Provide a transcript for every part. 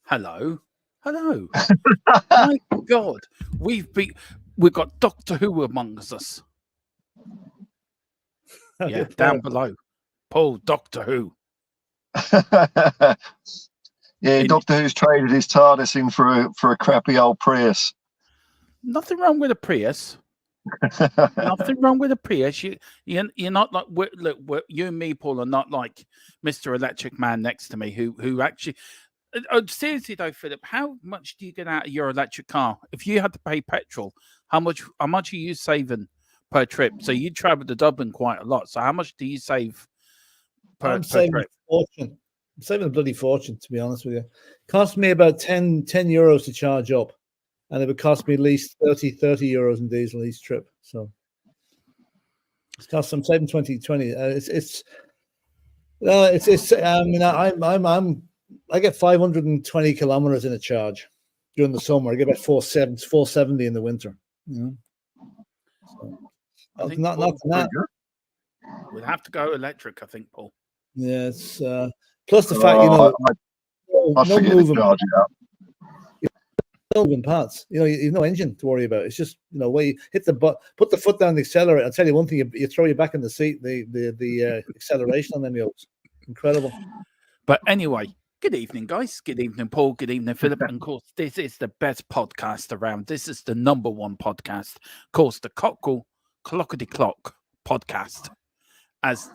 Hello. My God, we've got Doctor Who amongst us. Yeah, down below, Paul. Doctor Who. Yeah, Doctor Who's traded his TARDIS in for a crappy old Prius. Nothing wrong with a Prius. Nothing wrong with a Prius. You're not like look. You and me, Paul, are not like Mr. Electric Man next to me, who actually. Seriously though, Philip, how much do you get out of your electric car? If you had to pay petrol, how much are you saving per trip? So you travel to Dublin quite a lot. So how much do you save per saving trip? A fortune. I'm saving a bloody fortune, to be honest with you. It cost me about 10 euros to charge up, and it would cost me at least 30 euros in diesel each trip. So it's cost. I'm saving 20. I get 520 kilometers in a charge during the summer. I get about 470 in the winter. You know? So, not that. We'd have to go electric, I think, Paul. Yeah, it's plus the fact no moving parts. You've no engine to worry about. It's just where you hit the put the foot down the accelerator. I'll tell you one thing: you throw you back in the seat. The acceleration on them yokes, incredible. But anyway. Good evening, guys. Good evening, Paul. Good evening, Philip. And of course, this is the best podcast around. This is the #1 podcast. Of course, the Cockeral Clockety Clock podcast. As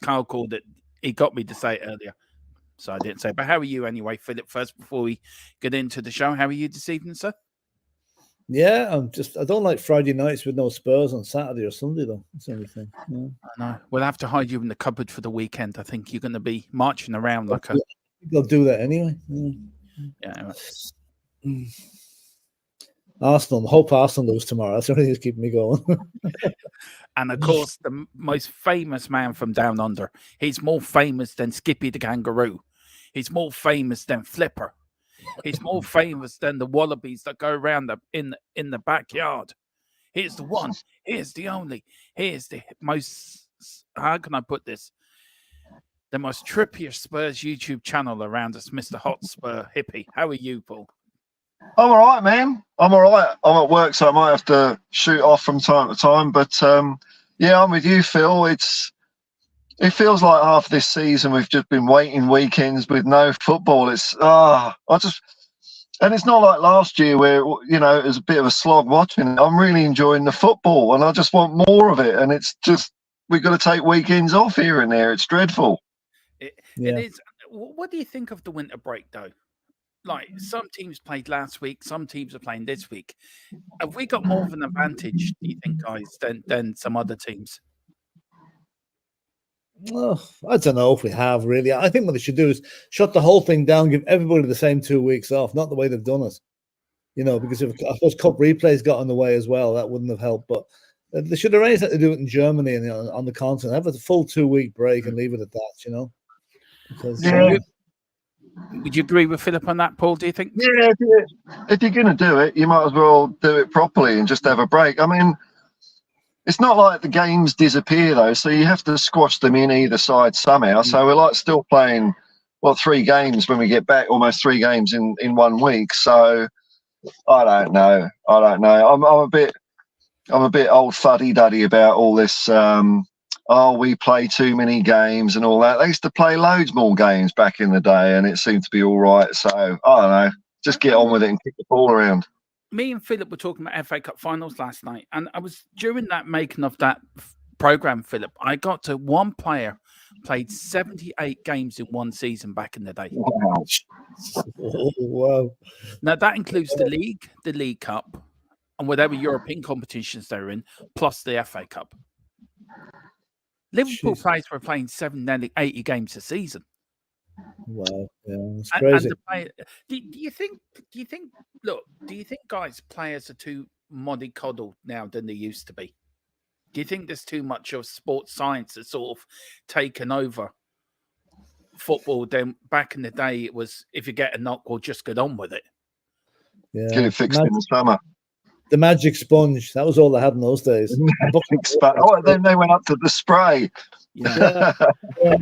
Carl called it, he got me to say it earlier. So I didn't say. But how are you anyway, Philip? First, before we get into the show, how are you this evening, sir? Yeah, I don't like Friday nights with no Spurs on Saturday or Sunday, though. That's the only thing. Yeah. I know. We'll have to hide you in the cupboard for the weekend. I think you're going to be marching around like a... They'll do that anyway. Yeah. Arsenal. Hope Arsenal lose tomorrow. That's the only thing that's keeping me going. And of course, the most famous man from down under. He's more famous than Skippy the Kangaroo. He's more famous than Flipper. He's more famous than the wallabies that go around in the backyard. He's the one. He's the only. He's the most. How can I put this? The most trippier Spurs YouTube channel around us, Mr. Hotspur Hippie. How are you, Paul? I'm all right, man. I'm all right. I'm at work, so I might have to shoot off from time to time. But yeah, I'm with you, Phil. It feels like half this season we've just been waiting weekends with no football. And it's not like last year where it was a bit of a slog watching it. I'm really enjoying the football, and I just want more of it. And it's just we've got to take weekends off here and there. It's dreadful. It is. What do you think of the winter break, though? Like, some teams played last week, some teams are playing this week. Have we got more of an advantage, do you think, guys, than some other teams? Well, I don't know if we have, really. I think what they should do is shut the whole thing down, give everybody the same 2 weeks off, not the way they've done it. Because if I suppose Cup replays got in the way as well, that wouldn't have helped. But they should arrange that to do it in Germany and on the continent. Have a full 2 week break and leave it at that, Because, would you agree with Philip on that, Paul, do you think? Yeah, if you're going to do it, you might as well do it properly and just have a break. I mean, it's not like the games disappear, though, so you have to squash them in either side somehow. So we're still playing, 3 games when we get back, almost 3 games in 1 week. So I don't know. I'm a bit old fuddy-duddy about all this we play too many games and all that. They used to play loads more games back in the day, and it seemed to be all right. So, I don't know. Just get on with it and kick the ball around. Me and Philip were talking about FA Cup finals last night, and I was during that making of that program, Philip, I got to one player played 78 games in one season back in the day. Wow. Oh, wow. Now, that includes the League Cup, and whatever European competitions they're in, plus the FA Cup. Liverpool players were playing 80 games a season. Wow, yeah, that's crazy. Do you think, guys, players are too mollycoddled now than they used to be? Do you think there's too much of sports science that's sort of taken over football? Then back in the day, it was if you get a knock, we'll just get on with it. Yeah, get it fixed in the summer. The magic sponge. That was all they had in those days. Then they went up to the spray. Yeah. Oh,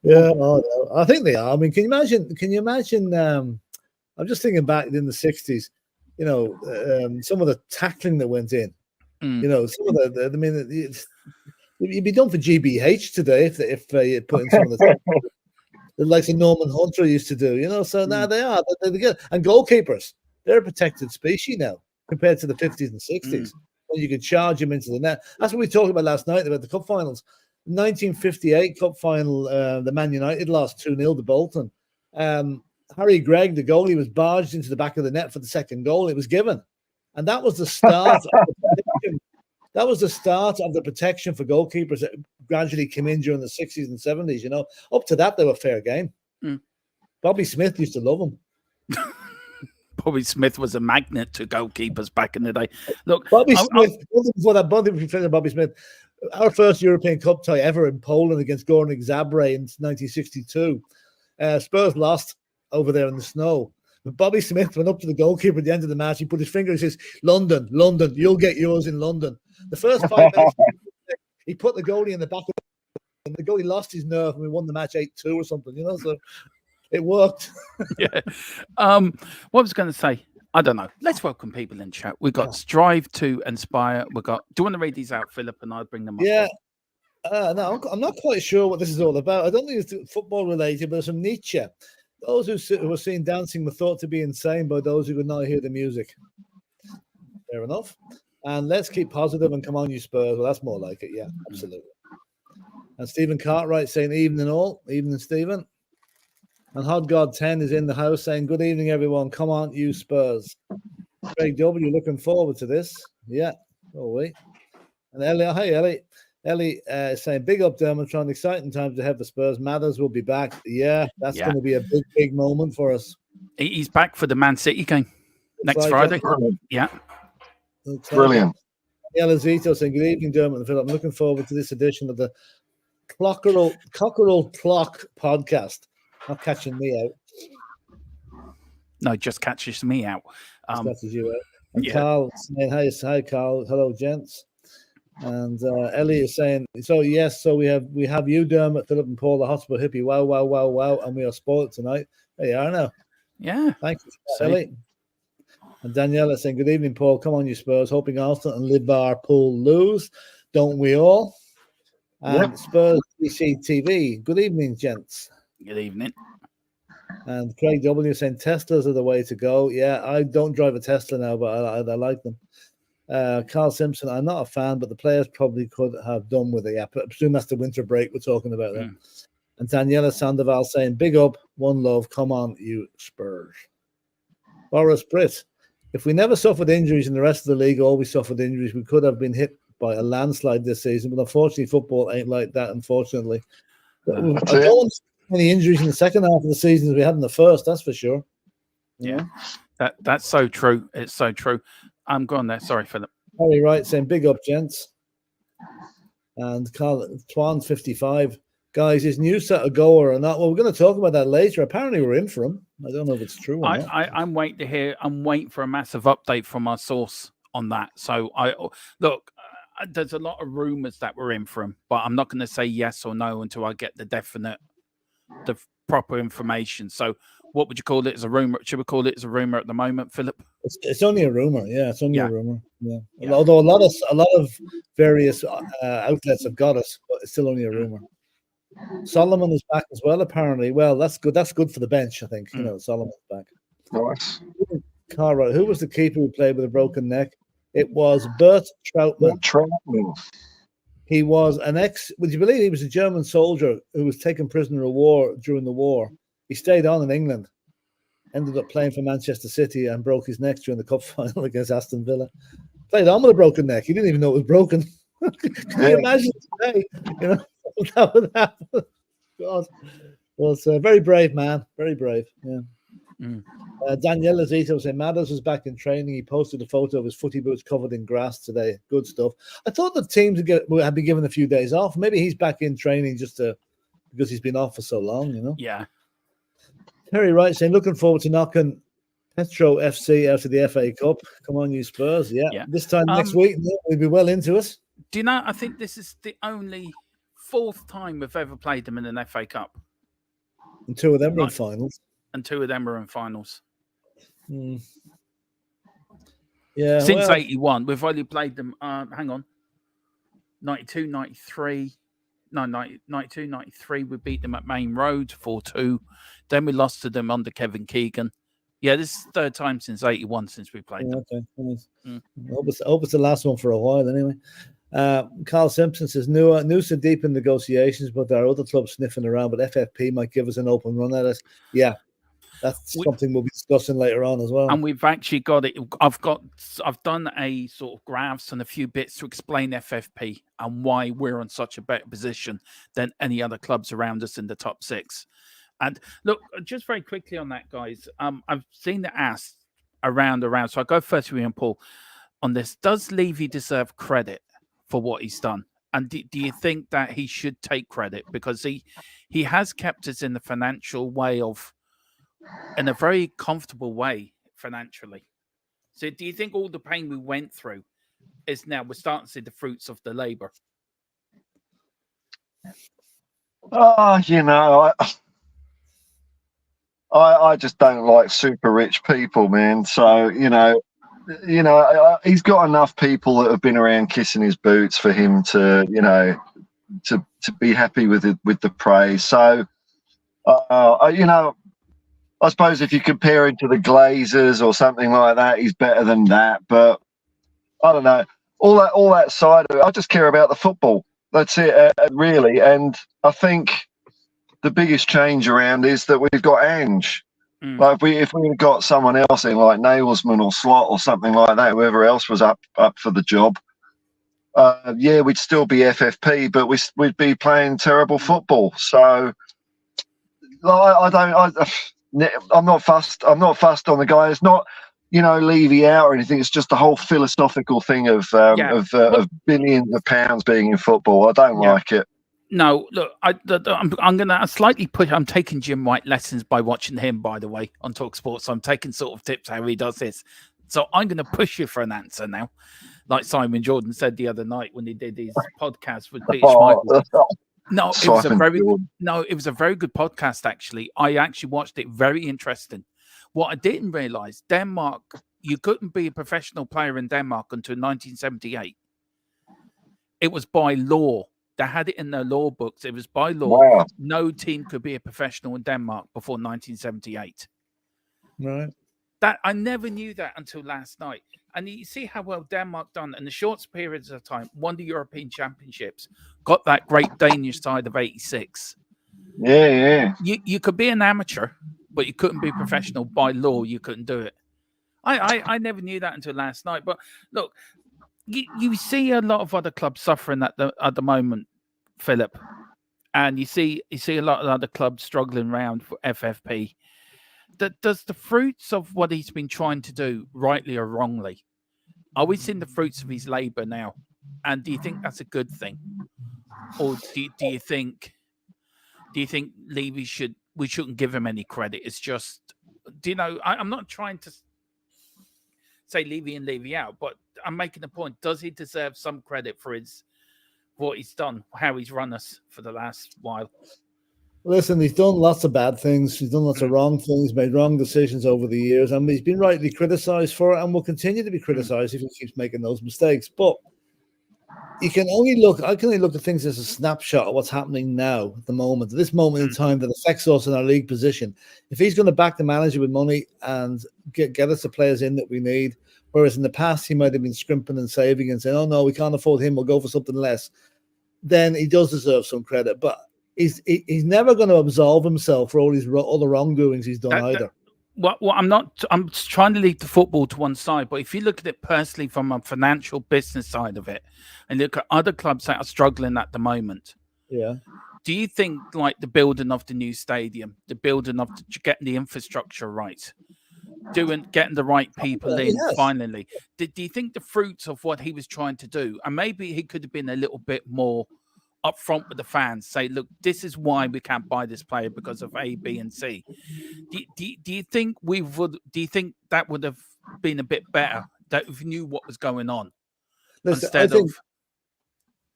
no. I think they are. I mean, can you imagine I'm just thinking back in the 60s, you know, some of the tackling that went in, you know, some of I mean, you'd be done for GBH today if they put in some of the like the Norman Hunter used to do, you know. So now they are. They're good. And goalkeepers, they're a protected species now compared to the 50s and 60s. When you could charge them into the net. That's what we talked about last night about the cup finals. 1958 cup final, the Man United lost 2-0 to Bolton. Harry Gregg, the goalie, was barged into the back of the net for the second goal. It was given. And that was the start of the protection. That was the start of the protection for goalkeepers that gradually came in during the 60s and 70s, you know. Up to that, they were fair game. Bobby Smith used to love them. Bobby Smith was a magnet to goalkeepers back in the day. Look, Bobby Smith, before Bobby Smith, our first European Cup tie ever in Poland against Górnik Zabrze in 1962. Spurs lost over there in the snow. But Bobby Smith went up to the goalkeeper at the end of the match. He put his finger and says, London, London, you'll get yours in London. The first 5 minutes, he put the goalie in the back of the, and the goalie lost his nerve and we won the match 8-2 or something, you know, so it worked. Yeah. What I was going to say, I don't know. Let's welcome people in chat. We've got Strive to Inspire. We've got, do you want to read these out, Philip, and I'll bring them up? Yeah. No, I'm not quite sure what this is all about. I don't think it's football related, but there's some Nietzsche. Those who were seen dancing were thought to be insane by those who could not hear the music. Fair enough. And let's keep positive and come on, you Spurs. Well, that's more like it. Yeah, absolutely. And Stephen Cartwright saying, evening all. Evening, Stephen. And Hot God 10 is in the house saying, good evening, everyone. Come on, you Spurs. Craig W. looking forward to this. Yeah. Oh, wait. And Ellie, hey, Ellie. Ellie saying, big up, Dermotron. Exciting times ahead for Spurs. Mathers will be back. Yeah, that's going to be a big, big moment for us. He's back for the Man City game next Friday. Yeah. Brilliant. Ella Zito saying, good evening, Dermot and Phil. I'm looking forward to this edition of the Cockeral Clock podcast. Not catching me out. No, just catches me out. Catches you out. And Carl saying, hi, Carl. Hello, gents. And Ellie is saying, so yes, so we have you, Dermot, Philip, and Paul, the Hotspur hippie. Wow, wow, wow, wow. And we are spoiled tonight. There you are now. Yeah. Thank you, Ellie. And Daniela saying, good evening, Paul. Come on, you Spurs. Hoping Arsenal and Liverpool lose. Don't we all? And Spurs TV. Good evening, gents. Good evening. And Craig W saying, Teslas are the way to go. Yeah, I don't drive a Tesla now, but I like them. Carl Simpson, I'm not a fan, but the players probably could have done with it. Yeah, I presume that's the winter break we're talking about there. And Daniela Sandoval saying, big up, one love, come on, you Spurs. Boris Britt, if we never suffered injuries in the rest of the league, always suffered injuries, we could have been hit by a landslide this season, but unfortunately, football ain't like that, unfortunately. I don't want any injuries in the second half of the season as we had in the first, that's for sure. Yeah, that's so true. It's so true. I'm going there. Sorry, Philip. Harry Wright saying, big up, gents. And Carl Twan 55. Guys, is Newsat a goer or not? Well, we're going to talk about that later. Apparently, we're in for him. I don't know if it's true or not. I'm waiting to hear. I'm waiting for a massive update from our source on that. So, look, there's a lot of rumors that we're in for him, but I'm not going to say yes or no until I get the proper information. So, what would you call it? As a rumor? Should we call it as a rumor at the moment, Philip? It's only a rumor. Yeah, it's only a rumor. Yeah. Although a lot of various outlets have got it, but it's still only a rumor. Solomon is back as well, apparently. Well, that's good. That's good for the bench, I think. You know, Solomon's back. Nice. Cara, who was the keeper who played with a broken neck? It was Bert Troutman. He was an would you believe he was a German soldier who was taken prisoner of war during the war? He stayed on in England, ended up playing for Manchester City and broke his neck during the cup final against Aston Villa. Played on with a broken neck. He didn't even know it was broken. Can you imagine today? You know, that would happen. God. Well, it's a very brave man. Very brave. Yeah. Daniela Zito saying Mathers was back in training. He posted a photo of his footy boots covered in grass today. Good stuff. I thought the teams had been given a few days off. Maybe he's back in training just because he's been off for so long, you know? Yeah. Terry Wright saying, looking forward to knocking Petro FC out of the FA Cup. Come on, you Spurs. Yeah. This time next week, we'll be well into us. Do you know, I think this is the only 4th time we've ever played them in an FA Cup. And 2 of them were in finals. And 2 of them were in finals. Yeah, Since well, 81, we've only played them. Hang on, 92, 93. No, 92, 93. We beat them at Main Road 4-2. Then we lost to them under Kevin Keegan. Yeah, this is the third time since 81 since we played them. okay. Nice. I hope it's the last one for a while anyway. Carl Simpson says, Noosa deep in negotiations, but there are other clubs sniffing around, but FFP might give us an open run at it. Yeah, that's something we'll be discussing later on as well. And we've actually got it. I've done a sort of graphs and a few bits to explain FFP and why we're in such a better position than any other clubs around us in the top 6. And look, just very quickly on that, guys. I've seen it asked around. So I go first with Ian Paul on this. Does Levy deserve credit for what he's done? And do you think that he should take credit? Because he has kept us in the financial way in a very comfortable way financially. So do you think all the pain we went through is now we're starting to see the fruits of the labor? I just don't like super rich people, man. So, he's got enough people that have been around kissing his boots for him to be happy with the praise. So, I suppose if you compare him to the Glazers or something like that, he's better than that. But I don't know. All that side of it, I just care about the football. That's it, really. And I think the biggest change around is that we've got Ange. Like if we had got someone else in, like Nailsman or Slot or something like that, whoever else was up for the job, we'd still be FFP, but we'd be playing terrible football. So I'm not fussed. I'm not fussed on the guy. It's not, Levy out or anything. It's just the whole philosophical thing of billions of pounds being in football. I don't like it. No, look, I'm going to slightly push. I'm taking Jim White lessons by watching him, by the way, on TalkSport. So I'm taking sort of tips how he does this. So I'm going to push you for an answer now, like Simon Jordan said the other night when he did his podcast with Peter Schmeichel. No, it was a very good podcast, actually. I actually watched it. Very interesting. What I didn't realize, Denmark, you couldn't be a professional player in Denmark until 1978. It was by law. They had it in their law books. It was by law. Wow. No team could be a professional in Denmark before 1978. Right. That I never knew that until last night. And you see how well Denmark done in the short periods of time, won the European Championships, got that great Danish side of 86. Yeah. You could be an amateur, but you couldn't be professional by law. You couldn't do it. I never knew that until last night. But look, you see a lot of other clubs suffering at the moment, Philip, and you see a lot of other clubs struggling around for FFP. Does the fruits of what he's been trying to do, rightly or wrongly, are we seeing the fruits of his labour now? And do you think that's a good thing, or do you think Levy we shouldn't give him any credit? It's just, I'm not trying to say Levy in, Levy out, but I'm making the point. Does he deserve some credit for what he's done, how he's run us for the last while? Listen, he's done lots of bad things. He's done lots of wrong things, made wrong decisions over the years, and he's been rightly criticised for it and will continue to be criticised if he keeps making those mistakes. But I can only look at things as a snapshot of what's happening now, at the moment, at this moment in time that affects us in our league position. If he's going to back the manager with money and get us the players in that we need, whereas in the past he might have been scrimping and saving and saying, oh no, we can't afford him, we'll go for something less, then he does deserve some credit. But he's never going to absolve himself for all the wrongdoings he's done either. Well, I'm trying to leave the football to one side, but if you look at it personally from a financial business side of it, and look at other clubs that are struggling at the moment, do you think like the building of the new stadium, the building of getting the infrastructure right, getting the right people in, finally, do you think the fruits of what he was trying to do, and maybe he could have been a little bit more upfront with the fans, say, look, this is why we can't buy this player because of A, B, and C. Do you think that would have been a bit better, that we knew what was going on? Listen, I think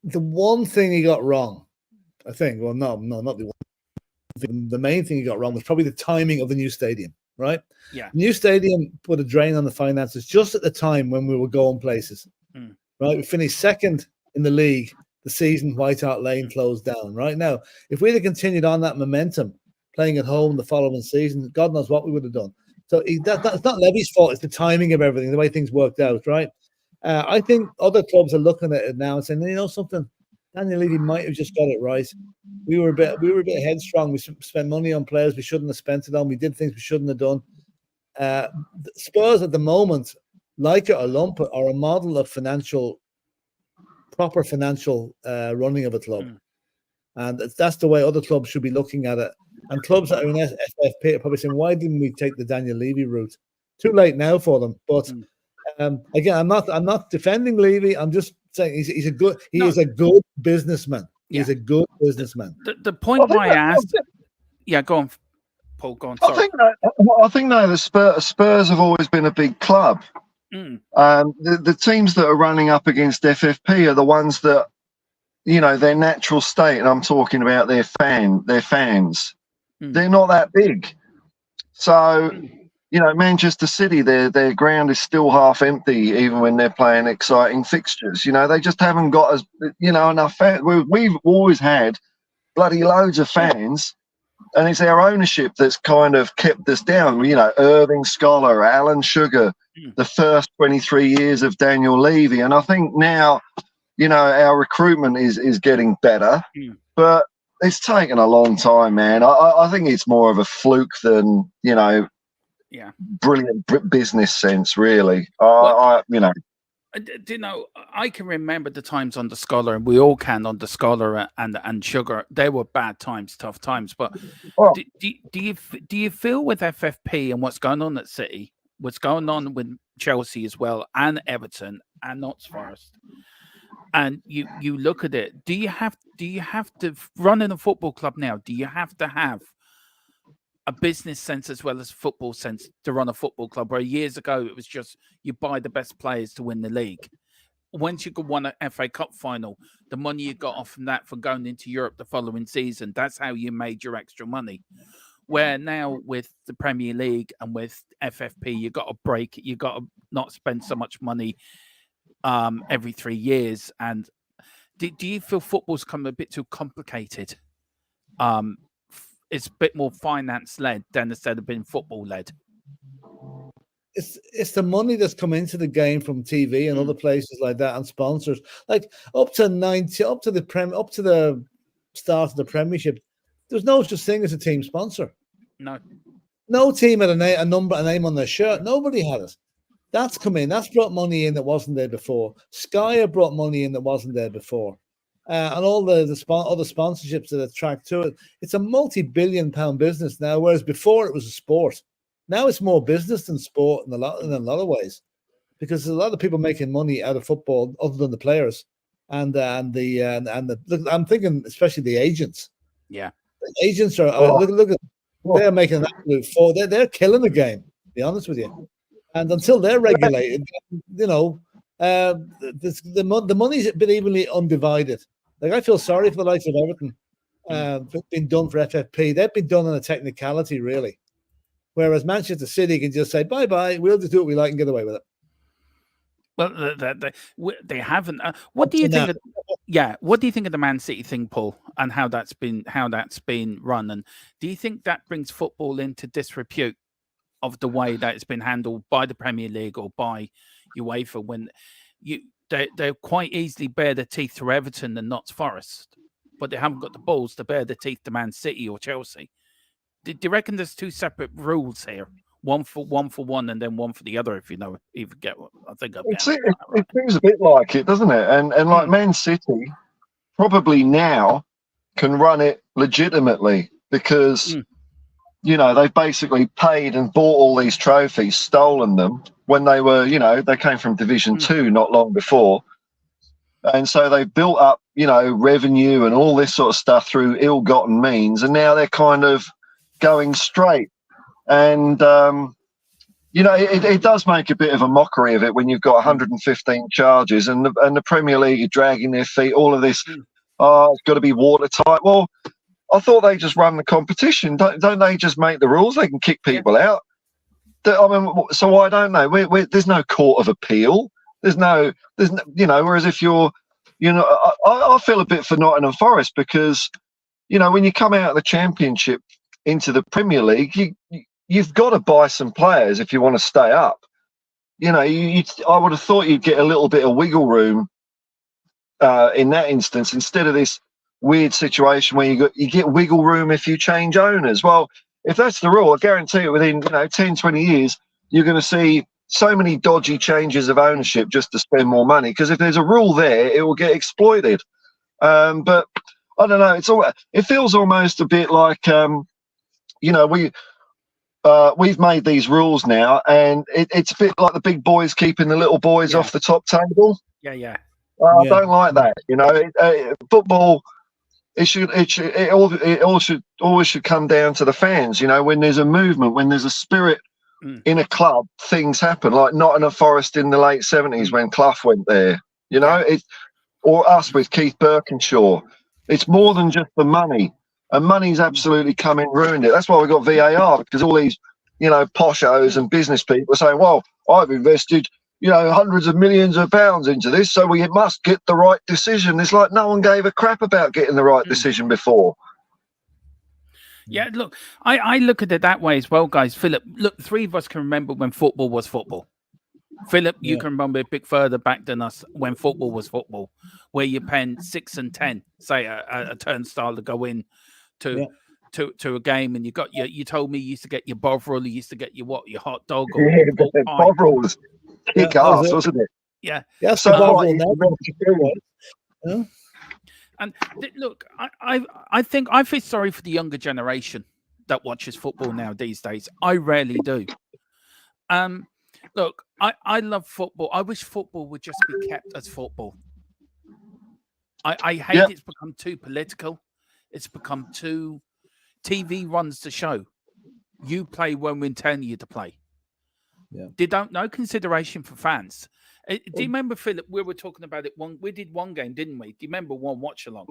the one thing he got wrong, not the one thing, the main thing he got wrong was probably the timing of the new stadium. right? Yeah. New stadium put a drain on the finances just at the time when we were going places, right? We finished second in the league the season White Hart Lane closed down. Right now, if we'd have continued on that momentum, playing at home the following season, God knows what we would have done. So that's not Levy's fault. It's the timing of everything, the way things worked out, right? I think other clubs are looking at it now and saying, you know something, Daniel Levy might have just got it right. We were a bit headstrong. We spent money on players we shouldn't have spent it on. We did things we shouldn't have done. Spurs at the moment, like it or lump it, are a model of proper financial running of a club. And that's the way other clubs should be looking at it. And clubs that are in FFP are probably saying, why didn't we take the Daniel Levy route? Too late now for them. But again, I'm not defending Levy. I'm just saying he is a good businessman. He's a good businessman. The point why I asked, go on, Paul. Go on. Sorry. I think the Spurs have always been a big club. The teams that are running up against FFP are the ones that, their natural state, and I'm talking about their fans. They're not that big. So, Manchester City, their ground is still half empty, even when they're playing exciting fixtures. They just haven't got enough fans. We've always had bloody loads of fans, and it's our ownership that's kind of kept us down. Irving Scholar, Alan Sugar, the first 23 years of Daniel Levy. And I think now, our recruitment is getting better, but it's taken a long time, man. I think it's more of a fluke than, brilliant business sense, really. I can remember the times on the Scholar, and we all can on the Scholar and Sugar. They were bad times, tough times. But do you feel with FFP and what's going on at City, what's going on with Chelsea as well, and Everton and Notts Forest, and you look at it, do you have to run in a football club now? Do you have to have a business sense as well as football sense to run a football club? Where years ago it was just you buy the best players to win the league. Once you could win an FA Cup final, the money you got off from that for going into Europe the following season, that's how you made your extra money. Where now with the Premier League and with FFP, you got to break, you got to not spend so much money every 3 years. And do you feel football's come a bit too complicated? It's a bit more finance led than instead of being football led. It's the money that's come into the game from TV and other places like that, and sponsors. Like up to the start of the Premiership, there's no such thing as a team sponsor. No team had a name on their shirt. Nobody had it. That's come in. That's brought money in that wasn't there before. Sky have brought money in that wasn't there before. And all the other sponsorships that attract to it. It's a multi-billion-pound business now, whereas before it was a sport. Now it's more business than sport in a lot of ways, because there's a lot of people making money out of football other than the players, and look, I'm thinking especially the agents. Yeah, the agents are look at they're making an absolute fall. They're killing the game. To be honest with you, and until they're regulated, the money's been evenly undivided. Like, I feel sorry for the likes of Everton. Been done for FFP. They've been done on a technicality, really. Whereas Manchester City can just say, bye-bye, we'll just do what we like and get away with it. Well, they haven't. What do you think? What do you think of the Man City thing, Paul, and how that's been run? And do you think that brings football into disrepute of the way that it's been handled by the Premier League or by UEFA, when they quite easily bare their teeth to Everton and Notts Forest, but they haven't got the balls to bare their teeth to Man City or Chelsea? Do you reckon there's two separate rules here? One for one and then one for the other, if you get what I think. It seems a bit like it, doesn't it? And like Man City probably now can run it legitimately because they've basically paid and bought all these trophies, stolen them when they were, they came from Division 2 not long before. And so they built up, revenue and all this sort of stuff through ill-gotten means, and now they're kind of going straight. And it does make a bit of a mockery of it when you've got 115 charges and the Premier League are dragging their feet, all of this, it's got to be watertight. Well, I thought they just run the competition. Don't they just make the rules? They can kick people out. I mean, so I don't know. There's no court of appeal. There's no, you know. Whereas if you're, you know, I feel a bit for Nottingham Forest because, you know, when you come out of the Championship into the Premier League, you've got to buy some players if you want to stay up. You know, I would have thought you'd get a little bit of wiggle room in that instance instead of this weird situation where you get wiggle room if you change owners. Well, if that's the rule, I guarantee it within 10, 20 years, you're going to see so many dodgy changes of ownership just to spend more money. Because if there's a rule there, it will get exploited. But I don't know. It feels almost a bit like we've made these rules now, and it's a bit like the big boys keeping the little boys off the top table. Yeah. I don't like that. You know, football. It always should come down to the fans. You know, when there's a movement, when there's a spirit in a club, things happen. Like Nottingham Forest in the late 70s when Clough went there. You know, or us with Keith Birkinshaw. It's more than just the money, and money's absolutely come in and ruined it. That's why we got VAR, because all these, you know, poshos and business people are saying, "Well, I've invested, you know, hundreds of millions of pounds into this, so we must get the right decision." It's like no one gave a crap about getting the right decision before. Yeah, look, I look at it that way as well, guys. Philip, look, three of us can remember when football was football. Philip, you can remember a bit further back than us when football was football, where you're paying 6 and 10, say a turnstile to go in to a game, and you told me you used to get your Bovril, you used to get your hot dog or Bovril was kick ass, wasn't it? Yeah. So and look, I think I feel sorry for the younger generation that watches football now these days. I rarely do. Look, I love football. I wish football would just be kept as football. I hate it's become too political. It's become too... TV runs the show. You play when we're telling you to play. Yeah. They don't no consideration for fans. Do you remember, Philip, we were talking about it we did one game, didn't we? Do you remember one watch along?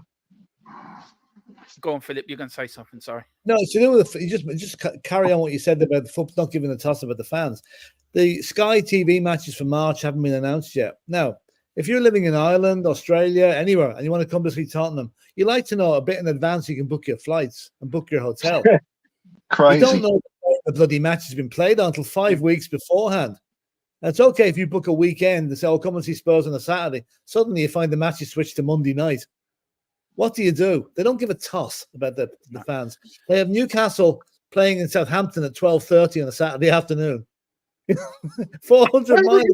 Go on, Philip, you're going to say something, sorry. No, it's to do with you just carry on what you said about the football, not giving a toss about the fans. The Sky TV matches for March haven't been announced yet. Now, if you're living in Ireland, Australia, anywhere, and you want to come to see Tottenham, you like to know a bit in advance so you can book your flights and book your hotel. Crazy. You don't know the bloody match has been played until 5 weeks beforehand. And it's okay if you book a weekend and say, "Oh, come and see Spurs on a Saturday." Suddenly you find the match is switched to Monday night. What do? They don't give a toss about the fans. They have Newcastle playing in Southampton at 12:30 on a Saturday afternoon. 400 miles.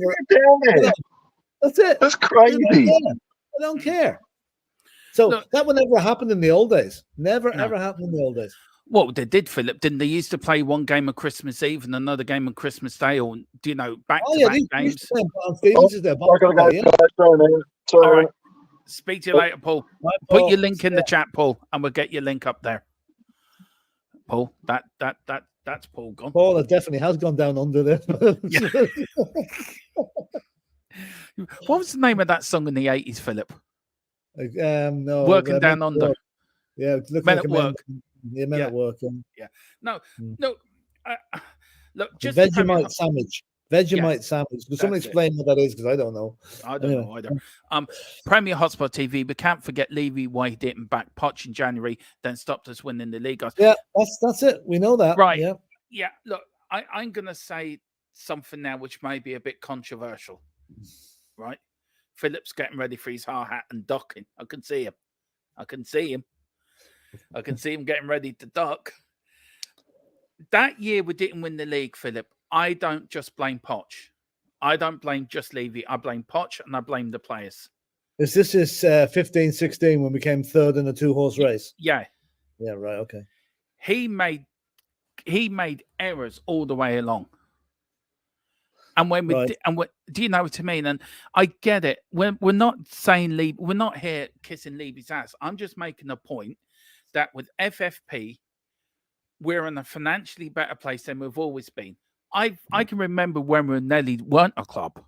That's it. That's crazy. I don't care. So that would never happen in the old days. Ever happened in the old days. Well, they did, Philip, didn't they? Used to play one game on Christmas Eve and another game on Christmas Day, or back-to-back games. I gotta go. All right. Speak to you later, Paul. Put your link in the chat, Paul, and we'll get your link up there. Paul, that's Paul gone. Paul, it definitely has gone down under there. What was the name of that song in the 80s, Philip? No, Working Down Under. Yeah, Men at Work. Men at Work. Yeah. No. Look, just Vegemite sandwich. Vegemite sandwich. Can someone explain what that is? Because I don't know. I don't know either. Premier Hotspot TV. We can't forget Levy, why he didn't back Poch in January, then stopped us winning the league. Yeah, that's it. We know that. Right. Yeah. Look, I'm going to say something now which may be a bit controversial. Right? Philip's getting ready for his hard hat and ducking. I can see him. I can see him getting ready to duck. That year we didn't win the league, Philip. I don't just blame Poch. I don't blame just Levy. I blame Poch and I blame the players. This is 15-16 when we came third in a 2-horse race? Yeah. Yeah, right, okay. He made errors all the way along. And when we do you know what I mean? And I get it. We're not saying Levy, we're not here kissing Levy's ass. I'm just making a point that with FFP, we're in a financially better place than we've always been. I can remember when we nearly weren't a club.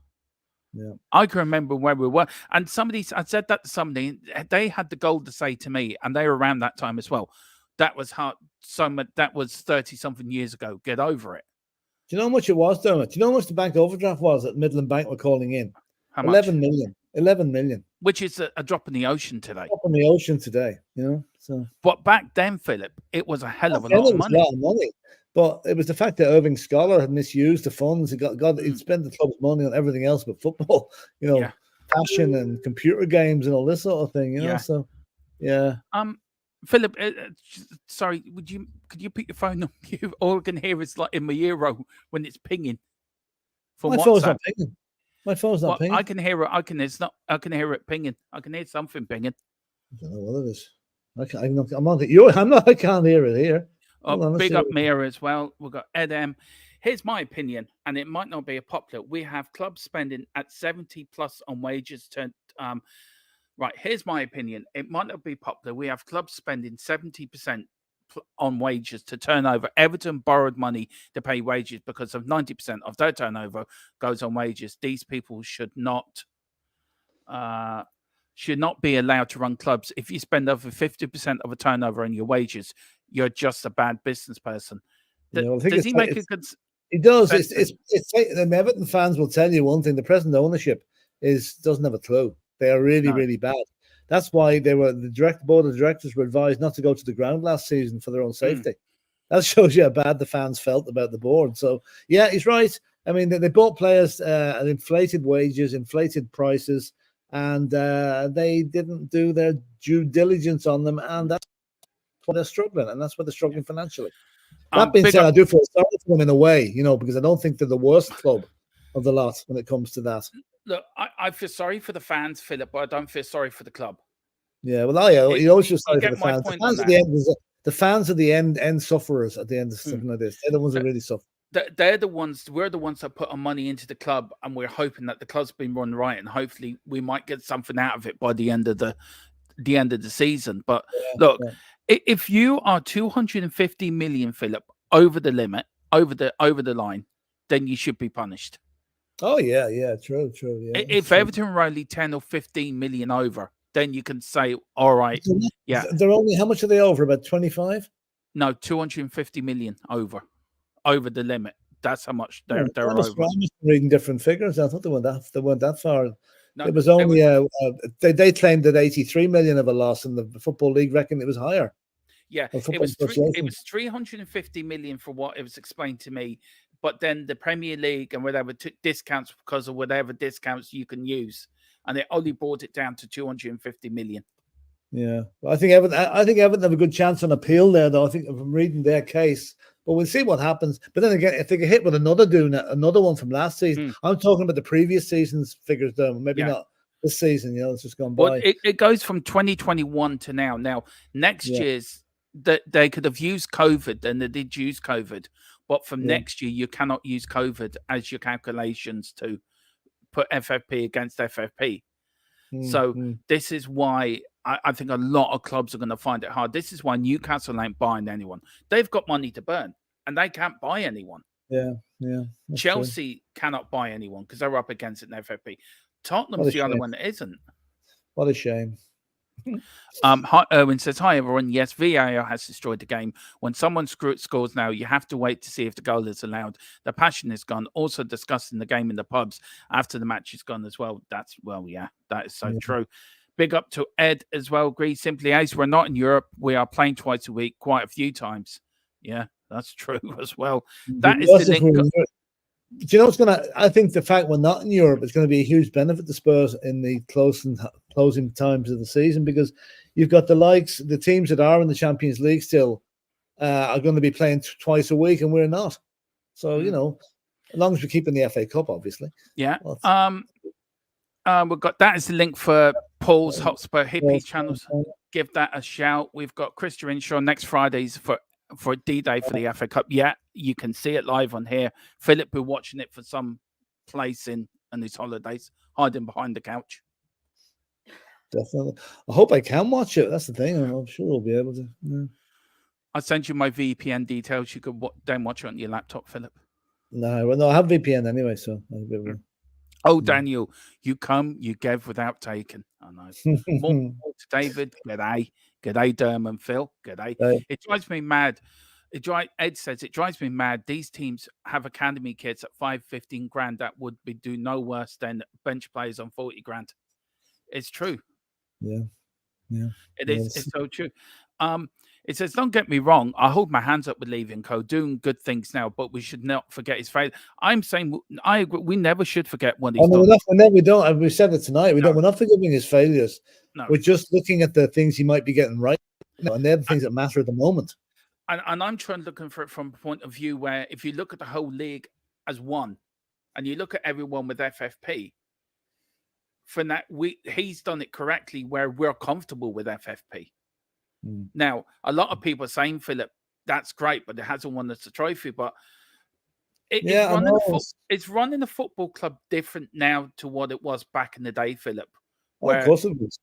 Yeah, I can remember when we were. And I said that to somebody, they had the goal to say to me, and they were around that time as well. That was hard. That was 30-something years ago. Get over it. Do you know how much it was, Dermot? Do you know how much the bank overdraft was that Midland Bank were calling in? How much? 11 million. 11 million. Which is a drop in the ocean today. Up in the ocean today, you know. So, but back then, Philip, it was a hell of a then lot it of was money. a lot of money. But it was the fact that Irving Scholar had misused the funds. He'd spent the club's money on everything else but football, you know, fashion and computer games and all this sort of thing, you know. So, yeah. Philip, sorry, could you put your phone on mute? All I can hear is like in my ear when it's pinging. My phone's not pinging. My phone's not pinging. I can hear it. I can hear it pinging. I can hear something pinging. I don't know what it is. I can't hear it here. Big up Mira as well. We've got Ed M. Here's my opinion, and it might not be a popular. We have clubs spending at 70 plus on wages right, here's my opinion. It might not be popular. We have clubs spending 70% on wages to turnover. Everton borrowed money to pay wages because of 90% of their turnover goes on wages. These people should not be allowed to run clubs. If you spend over 50% of a turnover on your wages, you're just a bad business person. Does he make a good? He does. The Everton fans will tell you one thing: the present ownership doesn't have a clue. They are really, really bad. That's why the board of directors were advised not to go to the ground last season for their own safety. That shows you how bad the fans felt about the board. So yeah, he's right. I mean, they bought players at inflated wages, inflated prices, and they didn't do their due diligence on them, and that's why they're struggling, and that's why they're struggling financially. That being said, I do feel sorry for them in a way, you know, because I don't think they're the worst club of the lot when it comes to that. Look, I feel sorry for the fans, Philip, but I don't feel sorry for the club. Yeah, well, you always feel sorry for the fans. The fans are the end sufferers at the end of something like this. They're the ones that really suffer. We're the ones that put our money into the club, and we're hoping that the club's been run right, and hopefully we might get something out of it by the end of the season. But if you are 250 million, Philip, over the limit, over the line, then you should be punished. Oh yeah, true. Yeah, if Everton were only 10 or 15 million over, then you can say, all right, They're only, how much are they over? About 25? No, 250 million over the limit. That's how much they're over. I'm reading different figures. I thought they weren't that far. No, it was only they claimed that 83 million of a loss, and the Football League reckoned it was higher. Yeah, it was 350 million for what it was explained to me. But then the Premier League and whatever took discounts because of whatever discounts you can use, and they only brought it down to 250 million. Yeah, well, I think Everton have a good chance on appeal there, though. I think I'm reading their case, but we'll see what happens. But then again, if they get hit with another one from last season, I'm talking about the previous season's figures, though. Maybe not this season. You know, it's just gone by. Well, it goes from 2021 to now. Now, next year's that they could have used COVID, and they did use COVID. But from next year, you cannot use COVID as your calculations to put FFP against FFP. So this is why I think a lot of clubs are going to find it hard. This is why Newcastle ain't buying anyone. They've got money to burn, and they can't buy anyone. Yeah. Chelsea cannot buy anyone because they're up against it in FFP. Tottenham's the other one that isn't. What a shame. Owen says, hi everyone. Yes, VAR has destroyed the game. When someone scores now, you have to wait to see if the goal is allowed. The passion is gone. Also discussing the game in the pubs after the match is gone as well. That is so true. Big up to Ed as well. Agree simply as we're not in Europe. We are playing twice a week, quite a few times. Yeah, that's true as well. That is the link. Do you know what's going to? I think the fact we're not in Europe is going to be a huge benefit to Spurs in the closing times of the season, because you've got the teams that are in the Champions League still are going to be playing twice a week, and we're not. So you know, as long as we keep in the FA Cup, obviously. Yeah. We've got that as the link for Paul's Hotspur Hippie channels. Give that a shout. We've got Christian Inshaw next Fridays for D-Day for the FA Cup. Yeah, you can see it live on here. Philip will be watching it for some place in his holidays, hiding behind the couch. Definitely. I hope I can watch it. That's the thing. I'm sure we'll be able to. Yeah. I'll send you my VPN details. You could then watch it on your laptop, Philip. No, I have VPN anyway, so I'll be able to. Oh, Daniel, you come, you give without taking. I know. More to David. G'day. G'day, Derm and Phil. G'day. It drives me mad. Ed says it drives me mad. These teams have academy kids at 15 grand that would do no worse than bench players on 40 grand. It's true. Yeah. It is. It's so true. It says, don't get me wrong. I hold my hands up with leaving Co, doing good things now, but we should not forget his failure. I'm saying, I agree. We never should forget what he's done. We don't. We said it tonight. We're not forgiving his failures. No. We're just looking at the things he might be getting right, and they're the things that matter at the moment. And I'm looking for it from a point of view where if you look at the whole league as one, and you look at everyone with FFP, from that he's done it correctly where we're comfortable with FFP. Now, a lot of people are saying, Philip, that's great, but it hasn't won us a trophy. But it's running a football club different now to what it was back in the day, Philip. Of course it was.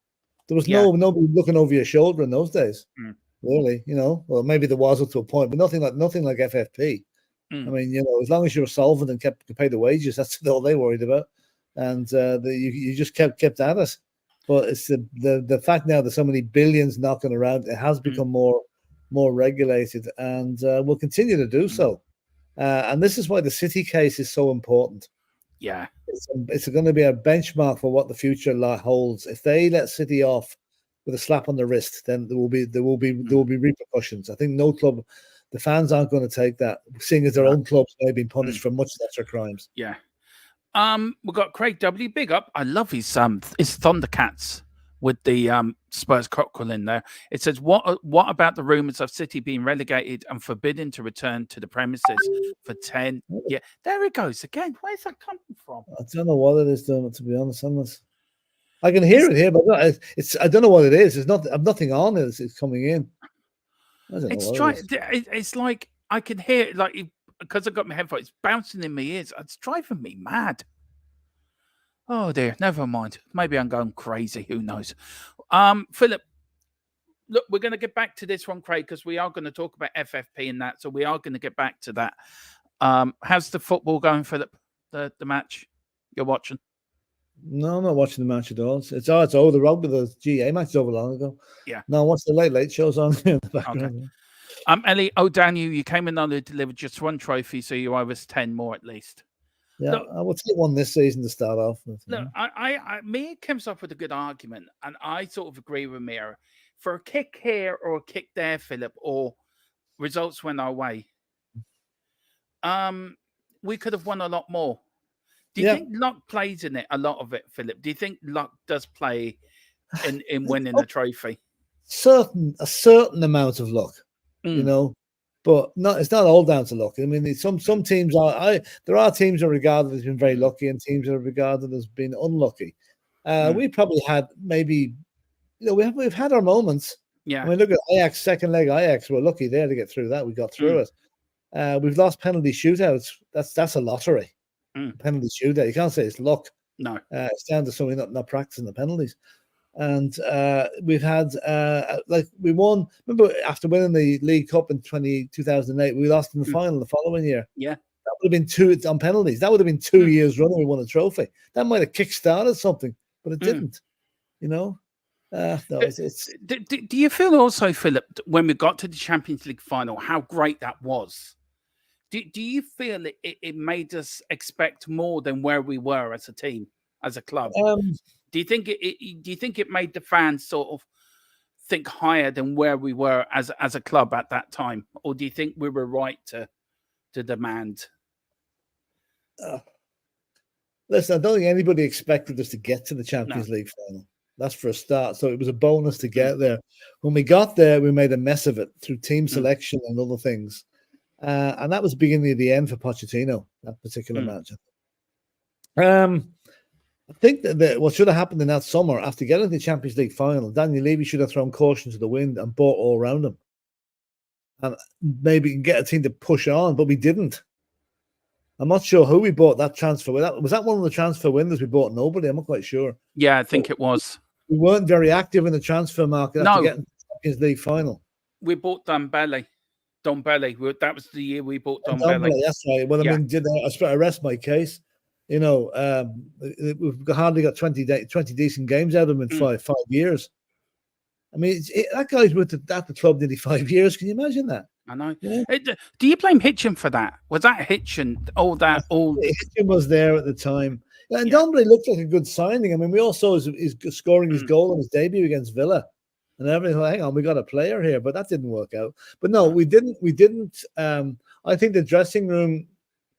There was nobody looking over your shoulder in those days. Really, well, maybe there was up to a point, but nothing like FFP. I mean, as long as you were solvent and kept pay the wages, that's all they worried about, and you just kept at it. But it's the fact now there's so many billions knocking around. It has become more regulated, and will continue to do so. And this is why the City case is so important. Yeah, it's going to be a benchmark for what the future holds. If they let City off with a slap on the wrist, then there will be repercussions. I think no club, the fans aren't going to take that, seeing as their own clubs may have been punished for much lesser crimes. Yeah. We've got Craig W. Big up. I love his Thundercats with the Spurs Cockeral in there. It says, what about the rumours of City being relegated and forbidden to return to the premises for 10? Yeah, there it goes again. Where's that coming from? I don't know what it is, to be honest. I can hear it here, but I don't know what it is. I've nothing on it. It's coming in. I don't know. It's like I can hear it, like, because I've got my headphones, it's bouncing in my ears. It's driving me mad. Oh dear, never mind. Maybe I'm going crazy. Who knows? Philip, look, we're going to get back to this one, Craig, because we are going to talk about FFP and that. So we are going to get back to that. How's the football going, Philip? The match you're watching? No, I'm not watching the match at all. It's over. The rugby, the GA match is over long ago. Yeah. No, what's the late shows on in the background? Okay. Ellie O'Daniel, you came in on to deliver just one trophy, so you owe us 10 more at least. Yeah, look, I would take one this season to start off with. Look, Mir comes up with a good argument, and I sort of agree with Mir. For a kick here or a kick there, Philip, or results went our way, we could have won a lot more. Do you think luck plays in it, a lot of it, Philip? Do you think luck does play in winning a trophy? A certain amount of luck, but it's not all down to luck. I mean, some teams are. There are teams that are regarded as being very lucky, and teams that are regarded as being unlucky. We probably had we've had our moments. Yeah, I mean, look at Ajax, second leg Ajax. We're lucky there to get through that. We got through it. We've lost penalty shootouts. That's a lottery. Penalty shootout. You can't say it's luck. No, it's down to somebody not practicing the penalties. And we've had we won. Remember after winning the League Cup in 2008, we lost in the final the following year. Yeah, that would have been 2 on penalties. That would have been 2 years running. We won a trophy. That might have kick-started something, but it didn't. No, it's. Do you feel also, Philip, when we got to the Champions League final, how great that was? Do you feel it made us expect more than where we were as a team, as a club? Do you think it made the fans sort of think higher than where we were as a club at that time, or do you think we were right to demand? Listen, I don't think anybody expected us to get to the Champions League final. That's for a start. So it was a bonus to get there. When we got there, we made a mess of it through team selection and other things. And that was the beginning of the end for Pochettino, that particular match. I think that what should have happened in that summer, after getting to the Champions League final, Daniel Levy should have thrown caution to the wind and bought all around him. And maybe get a team to push on, but we didn't. I'm not sure who we bought that transfer with. Was that one of the transfer windows we bought? Nobody. I'm not quite sure. Yeah, I think it was. We weren't very active in the transfer market after getting to the Champions League final. We bought Dombele. That was the year we bought Dombele. That's right. Well, I mean, I rest my case. We've hardly got 20 decent games out of him in 5 years. I mean, that guy's with at the club nearly 5 years. Can you imagine that? I know. Yeah. Do you blame Hitchin for that? Was that Hitchin? All that, all Hitchin was there at the time. And Yeah. Dombley looked like a good signing. I mean, we all saw his scoring his goal on his debut against Villa. And everything, hang on, we got a player here, but that didn't work out. But no, we didn't. I think the dressing room,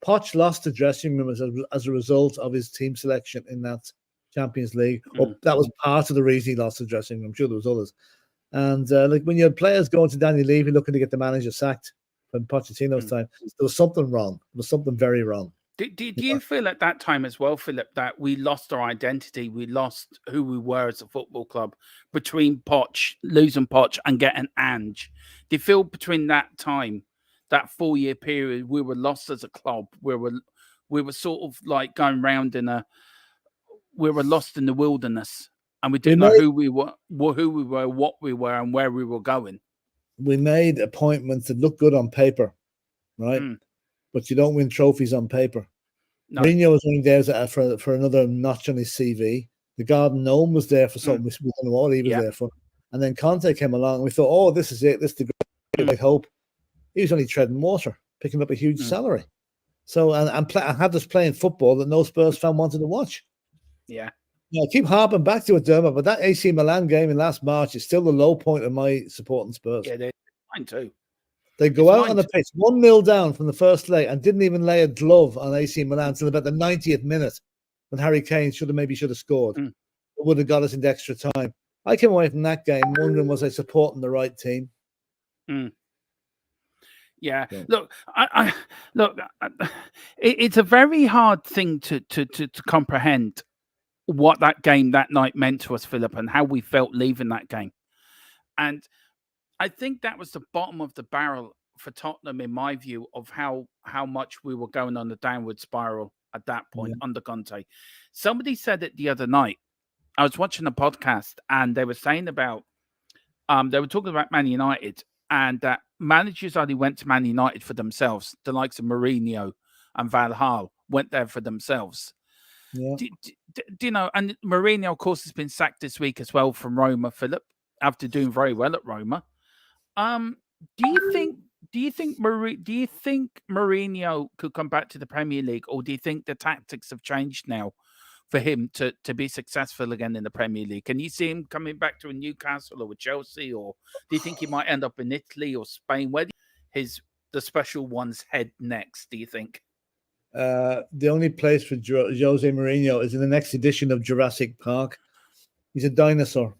Poch lost the dressing room as a result of his team selection in that Champions League. Or that was part of the reason he lost the dressing room. I'm sure there was others. And like when you had players going to Danny Levy looking to get the manager sacked from Pochettino's time, there was something wrong. There was something very wrong. Do you feel at that time as well, Philip, that we lost our identity? We lost who we were as a football club between losing Poch and getting Ange. Do you feel between that time, that 4-year period, we were lost as a club? We were sort of like going round we were lost in the wilderness, and we didn't know who we were, what we were, and where we were going. We made appointments that look good on paper, right? But you don't win trophies on paper. No. Mourinho was only there for another notch on his CV. The Garden Gnome was there for something we don't know what he was there for. And then Conte came along and we thought, oh, this is it. This is the great hope. He was only treading water, picking up a huge salary. So, and had us playing football that no Spurs fan wanted to watch. Yeah. I keep harping back to it, Dermot, but that AC Milan game in last March is still the low point of my supporting Spurs. Yeah, mine too. They go out on the pitch 1-0 down from the first leg and didn't even lay a glove on AC Milan until about the 90th minute when Harry Kane should have scored. It would have got us into extra time. I came away from that game wondering, was I supporting the right team? Yeah. Look, it's a very hard thing to comprehend what that game that night meant to us, Philip, and how we felt leaving that game. And I think that was the bottom of the barrel for Tottenham, in my view, of how much we were going on the downward spiral at that point under Conte. Somebody said it the other night. I was watching a podcast and they were saying about, they were talking about Man United and that managers only went to Man United for themselves. The likes of Mourinho and Van Gaal went there for themselves. Yeah. Do you know, and Mourinho, of course, has been sacked this week as well from Roma, Philip, after doing very well at Roma. Do you think Mourinho could come back to the Premier League, or do you think the tactics have changed now for him to be successful again in the Premier League? Can you see him coming back to a Newcastle or a Chelsea, or do you think he might end up in Italy or Spain? Where the special ones head next, do you think? The only place for Jose Mourinho is in the next edition of Jurassic Park. He's a dinosaur.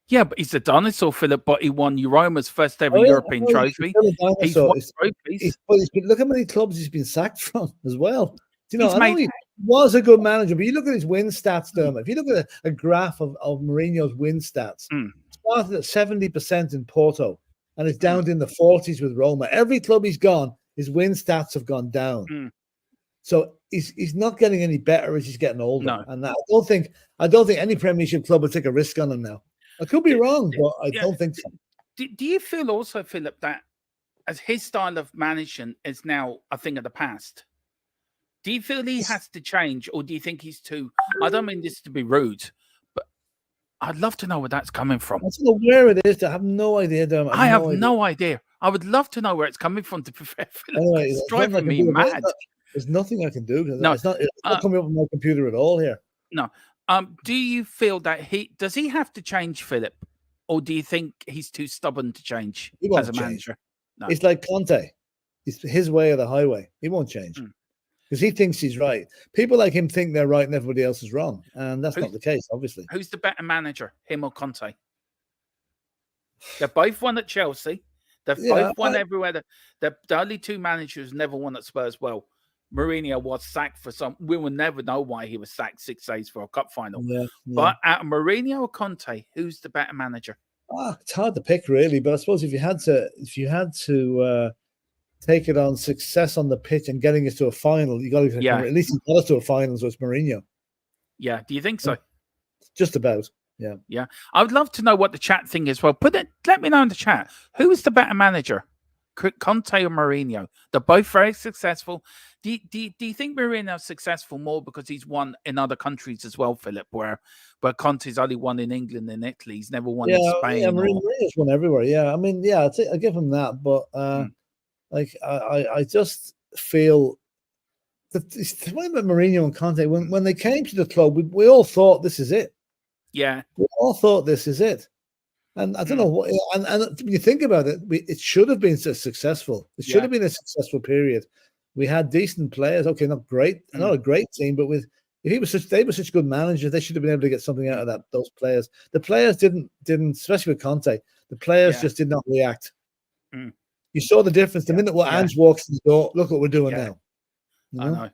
Yeah, but he's a dinosaur, Philip, but he won Roma's first ever European trophy. He's won trophies. Look how many clubs he's been sacked from as well. Do you know, I know he was a good manager, but you look at his win stats, Dermot. If you look at a graph of Mourinho's win stats, started at 70% in Porto and it's down in the 40s with Roma. Every club he's gone, his win stats have gone down. So he's not getting any better as he's getting older. No. And I don't think any Premiership club will take a risk on him now. I could be wrong, but I don't think so. Do you feel also, Philip, that as his style of managing is now a thing of the past? Do you feel he has to change, or do you think he's too... I don't mean this to be rude, but I'd love to know where that's coming from. I don't know where it is. I have no idea, Dermot. I have no idea. I would love to know where it's coming from, to be fair, Philip. Anyway, it's driving me mad. There's nothing I can do. No, it's not coming up on my computer at all here. No. Do you feel that does he have to change, Philip, or do you think he's too stubborn to change as a manager? No. It's like Conte. It's his way or the highway. He won't change because he thinks he's right. People like him think they're right and everybody else is wrong, and that's not the case, obviously. Who's the better manager, him or Conte? They're both won at Chelsea. They've both won everywhere. The only two managers never won at Spurs. Well, Mourinho was sacked for some. We will never know why he was sacked 6 days for a cup final. But out of Mourinho or Conte, who's the better manager? It's hard to pick, really. But I suppose if you had to take it on success on the pitch and getting us to a final, you got to at least get us to a final. So it's Mourinho. Yeah. Do you think so? Just about. Yeah. I would love to know what the chat thing is. Well, let me know in the chat. Who is the better manager? Conte or Mourinho? They're both very successful. Do you think Mourinho's successful more because he's won in other countries as well, Philip, where Conte's only won in England and Italy? He's never won in Spain. Yeah, Mourinho's won everywhere. Yeah, I mean, I give him that. But Like I just feel that the way about Mourinho and Conte, when they came to the club, we all thought this is it. Yeah. We all thought this is it. And I don't know what, and when you think about it, it should have been so successful. It should have been a successful period. We had decent players. Okay, not great, not a great team, but they were such good managers, they should have been able to get something out of those players. The players didn't, especially with Conte. The players just did not react. You saw the difference the minute Ange walks in the door. Look what we're doing now. You know?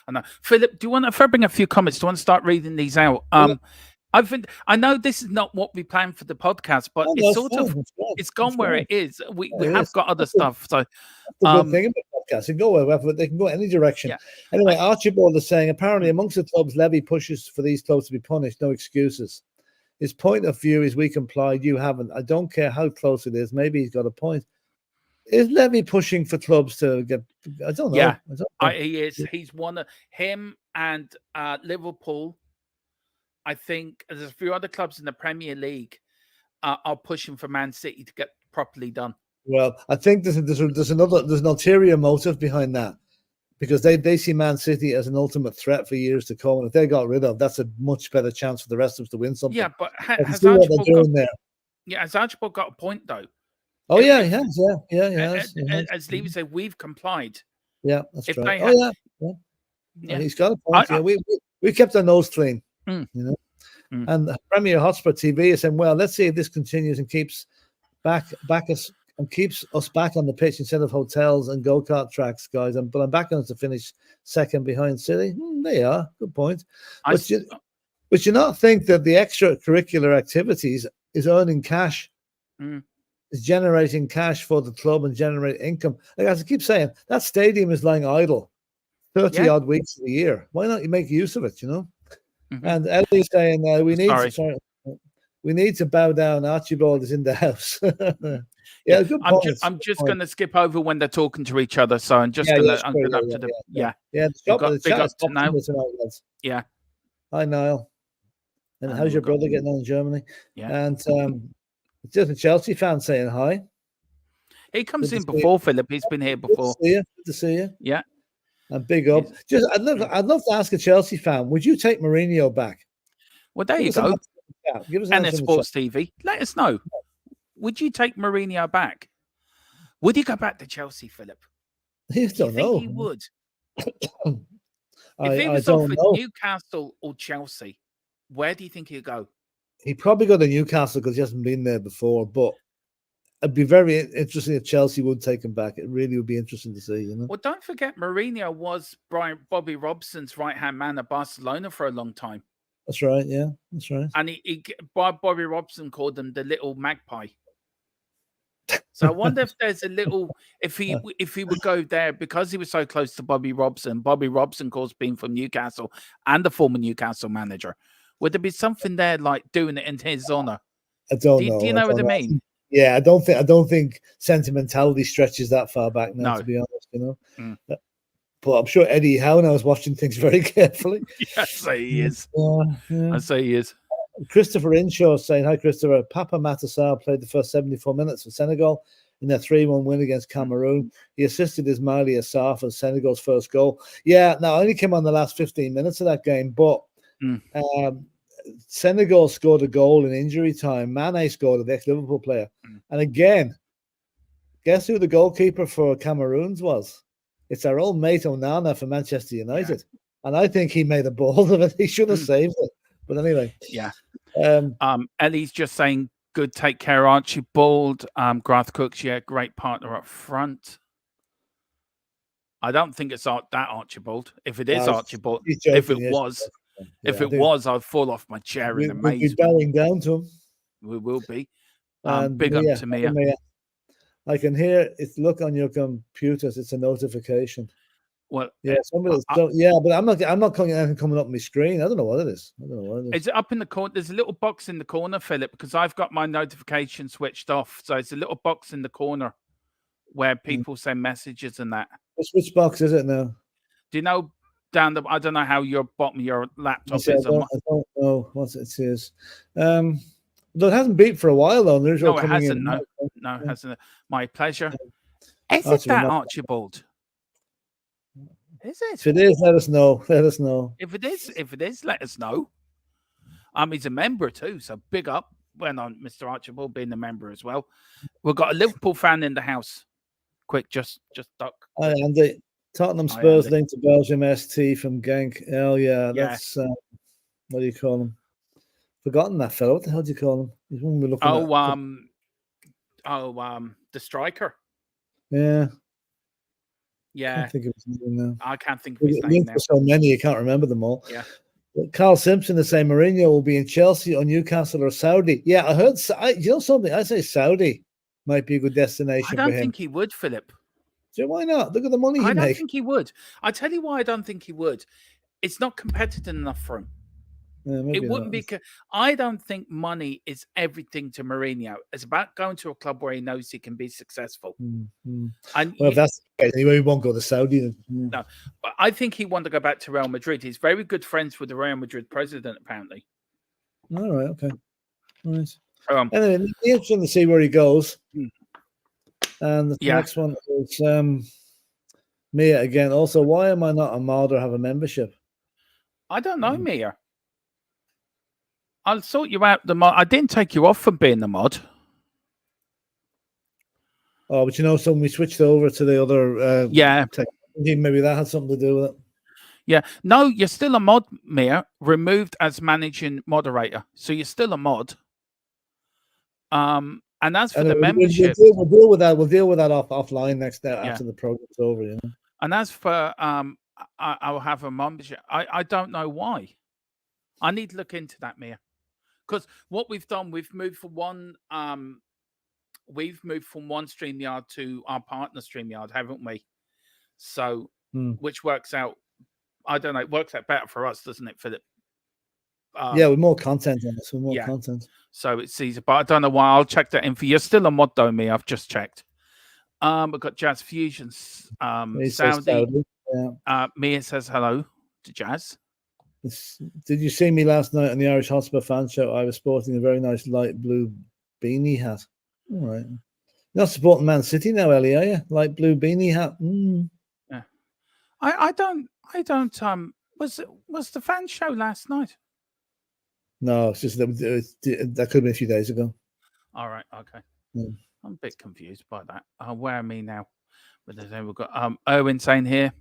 I know. Philip, do you want? If I bring a few comments, do you want to start reading these out? I know this is not what we planned for the podcast, but it's gone where it is. We have got other stuff. So the good thing about podcasts, they can go wherever, they can go any direction. Anyway, Archibald is saying apparently amongst the clubs, Levy pushes for these clubs to be punished. No excuses. His point of view is we complied, you haven't. I don't care how close it is. Maybe he's got a point. Is Levy pushing for clubs to get? I don't know. Yeah, he is. He's one of him and Liverpool. I think there's a few other clubs in the Premier League are pushing for Man City to get properly done. Well, I think there's an ulterior motive behind that, because they see Man City as an ultimate threat for years to come, and if they got rid of, that's a much better chance for the rest of us to win something. Yeah, but has Archibald got a point though? Oh yeah, he has. Yeah, he has. As Levy said, we've complied. Yeah, that's right. He's got a point. We kept our nose clean. You know, and Premier Hotspur TV is saying, well, let's see if this continues and keeps us back on the pitch instead of hotels and go-kart tracks, guys. But I'm back on to finish second behind City. They are. Good point. But you not think that the extracurricular activities is earning cash, is generating cash for the club and generate income? Like as I keep saying, that stadium is lying idle 30 odd weeks of the year. Why not you make use of it, you know? And Ellie's saying we need to bow down. Archibald is in the house. Good point. I'm just going to skip over when they're talking to each other. So I'm just going to up to the Yeah. Hi Niall. And how's your brother getting on in Germany? Yeah. And just a Chelsea fan saying hi. He comes in before Philip. He's been here before. Good to see you. Yeah. And big up. I'd love to ask a Chelsea fan, would you take Mourinho back? Well, there you go. And Sports TV. Let us know. Would you take Mourinho back? Would he go back to Chelsea, Philip? I don't know. He would. If he was offered Newcastle or Chelsea, where do you think he'd go? He'd probably go to Newcastle because he hasn't been there before, but it'd be very interesting if Chelsea would take him back. It really would be interesting to see, you know. Well, don't forget, Mourinho was Bobby Robson's right-hand man at Barcelona for a long time. That's right, yeah, that's right. And Bobby Robson called him the little magpie. So I wonder if there's a little, if he would go there because he was so close to Bobby Robson. Bobby Robson, of course, being from Newcastle and the former Newcastle manager. Would there be something there like doing it in his honor? I don't know. Do you know what I mean? Yeah, I don't think sentimentality stretches that far back now, to be honest, you know. But I'm sure Eddie Howe now is watching things very carefully. I say he is. I say he is. Christopher Inshaw saying, hi, Christopher. Papa Matassar played the first 74 minutes for Senegal in their 3-1 win against Cameroon. He assisted Ismaili Assar for Senegal's first goal. Yeah, now I only came on the last 15 minutes of that game, but Senegal scored a goal in injury time. Mane scored, the ex-Liverpool player. And again, guess who the goalkeeper for Cameroons was? It's our old mate Onana for Manchester United. And I think he made a ball of it. He should have saved it. But anyway. Yeah. Ellie's just saying, good, take care, Archibald. Garth Cooks, great partner up front. I don't think it's that Archibald. If it is Archibald, if it was, I'd fall off my chair in amazement. We'll be bowing down to him. We will be. Big up to Mia. I can hear it. Look on your computers. It's a notification. Well, but I'm not coming up on my screen. I don't know what it is. It's up in the corner. There's a little box in the corner, Philip, because I've got my notification switched off. So it's a little box in the corner where people send messages and that. Which box is it now? Do you know down the? I don't know how your bottom of your laptop is. I don't know what it is. It hasn't beeped for a while though. No, it hasn't. No, it hasn't. My pleasure. Is it that Archibald? Is it? If it is, let us know. Let us know. If it is, let us know. He's a member too, so big up. Well, on Mr. Archibald being a member as well. We've got a Liverpool fan in the house. Quick, just duck. Hi, Andy. Tottenham Spurs linked to Belgium ST from Genk. Oh yeah, that's what do you call him? Forgotten that fellow. What the hell do you call him? He's one we're looking at. The striker. Yeah. Yeah. I can't think of his name now. I can't think of his name now. So many, you can't remember them all. Yeah. Carl Simpson is saying Mourinho will be in Chelsea or Newcastle or Saudi. Yeah, I heard. You know something? I say Saudi might be a good destination for him. I don't think he would, Philip. So why not? Look at the money he makes. I don't think he would. I tell you why I don't think he would. It's not competitive enough for him. Yeah, it wouldn't be. I don't think money is everything to Mourinho. It's about going to a club where he knows he can be successful. Mm-hmm. And well, if that's the case, he won't go to Saudi. Then. No, but I think he wants to go back to Real Madrid. He's very good friends with the Real Madrid president, apparently. All right. Okay. Nice. Anyway, it'll be interesting to see where he goes. And the next one is Mia again. Also, why am I not a mod or have a membership? I don't know, Mia. I'll sort you out the mod. I didn't take you off from being the mod. Oh, but you know, so when we switched over to the other maybe that had something to do with it. Yeah. No, you're still a mod, Mia, removed as managing moderator. So you're still a mod. And as for the membership, we'll deal with that. We'll deal with that offline next after the program's over. You know. And as for I'll have a membership. I don't know why. I need to look into that, Mia, because what we've done, we've moved from one StreamYard to our partner StreamYard, haven't we? So, which works out. I don't know. It works out better for us, doesn't it, Philip? With more content on this, with more content. So it's easy, but I don't know why. I'll check that in for you. You're still a mod, though, me. I've just checked. We've got Jazz Fusions. Saudi. Yeah. Mia says hello to Jazz. Did you see me last night on the Irish Hotspur fan show? I was sporting a very nice light blue beanie hat. All right. You're not supporting Man City now, Ellie, are you? Light blue beanie hat. Yeah. I don't. Was the fan show last night? No, it's just that could have been a few days ago. All right, okay. Yeah. I'm a bit confused by that. Where am I now? But then we've got Owen saying here.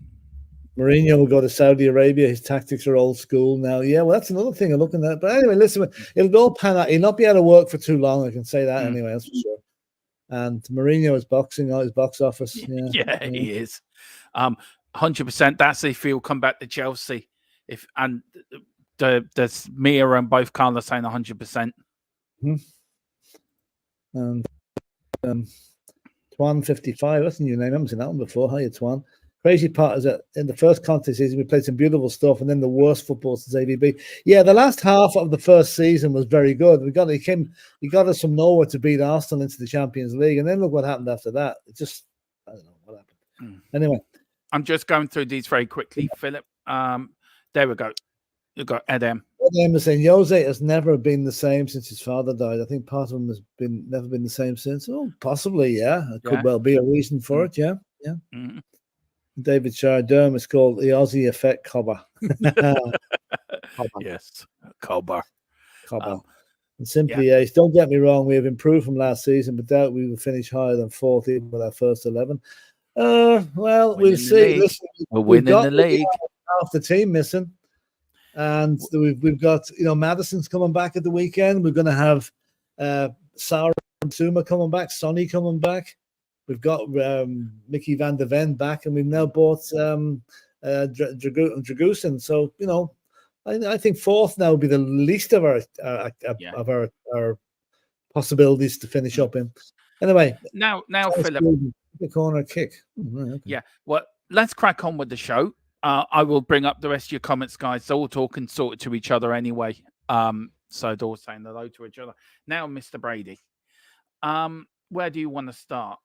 Mourinho will go to Saudi Arabia. His tactics are old school now. Yeah, well, that's another thing I'm looking at. But anyway, listen, it'll all pan out. He'll not be able to work for too long. I can say that anyway. That's for sure. And Mourinho is boxing out his box office. Yeah, he is. 100%. That's if he'll come back to Chelsea. There's Mia and both Carla saying 100%. And Twan 55, that's a new name. I haven't seen that one before. Hiya, Twan. Crazy part is that in the first contest season we played some beautiful stuff, and then the worst football since AVB. Yeah, the last half of the first season was very good. He got us from nowhere to beat Arsenal into the Champions League, and then look what happened after that. It just, I don't know what happened. Anyway, I'm just going through these very quickly, Philip. There we go. You've got Edem. Edem is saying Jose has never been the same since his father died. I think part of him has never been the same since. Oh, possibly, yeah. It could well be a reason for it, yeah. Mm-hmm. David Shire Derm is called the Aussie effect Cobber. Yes, Cobber. And simply Ace. Don't get me wrong, we have improved from last season, but doubt we will finish higher than 4th even with our first 11. Well, we'll see. Listen, we're winning the league. Half the team missing. And we've got, Madison's coming back at the weekend. We're going to have Sarah and Suma coming back, Sonny coming back. We've got Mickey van der Ven back, and we've now bought Dragusin. So, I think 4th now would be the least of our possibilities to finish up in. Anyway. Now, Philip. The corner kick. Okay. Yeah. Well, let's crack on with the show. I will bring up the rest of your comments, guys. They're all talking sort of to each other anyway. So they're all saying hello to each other. Now, Mr. Brady, where do you want to start?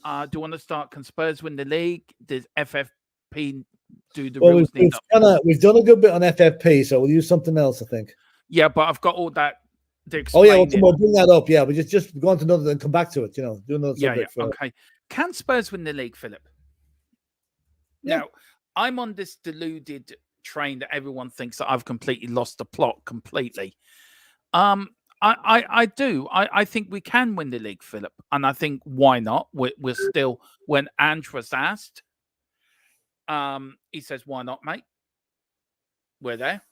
Do you want to start? Can Spurs win the league? Does FFP do the rules? We've done a good bit on FFP, so we'll use something else, I think. Yeah, but I've got all that. We'll bring that up. Yeah, we just go on to another and come back to it. Do another subject. Okay. Can Spurs win the league, Philip? Yeah. Now, I'm on this deluded train that everyone thinks that I've completely lost the plot completely. I do. I think we can win the league, Philip. And I think why not? We're still, when Ange was asked, he says, why not, mate? We're there.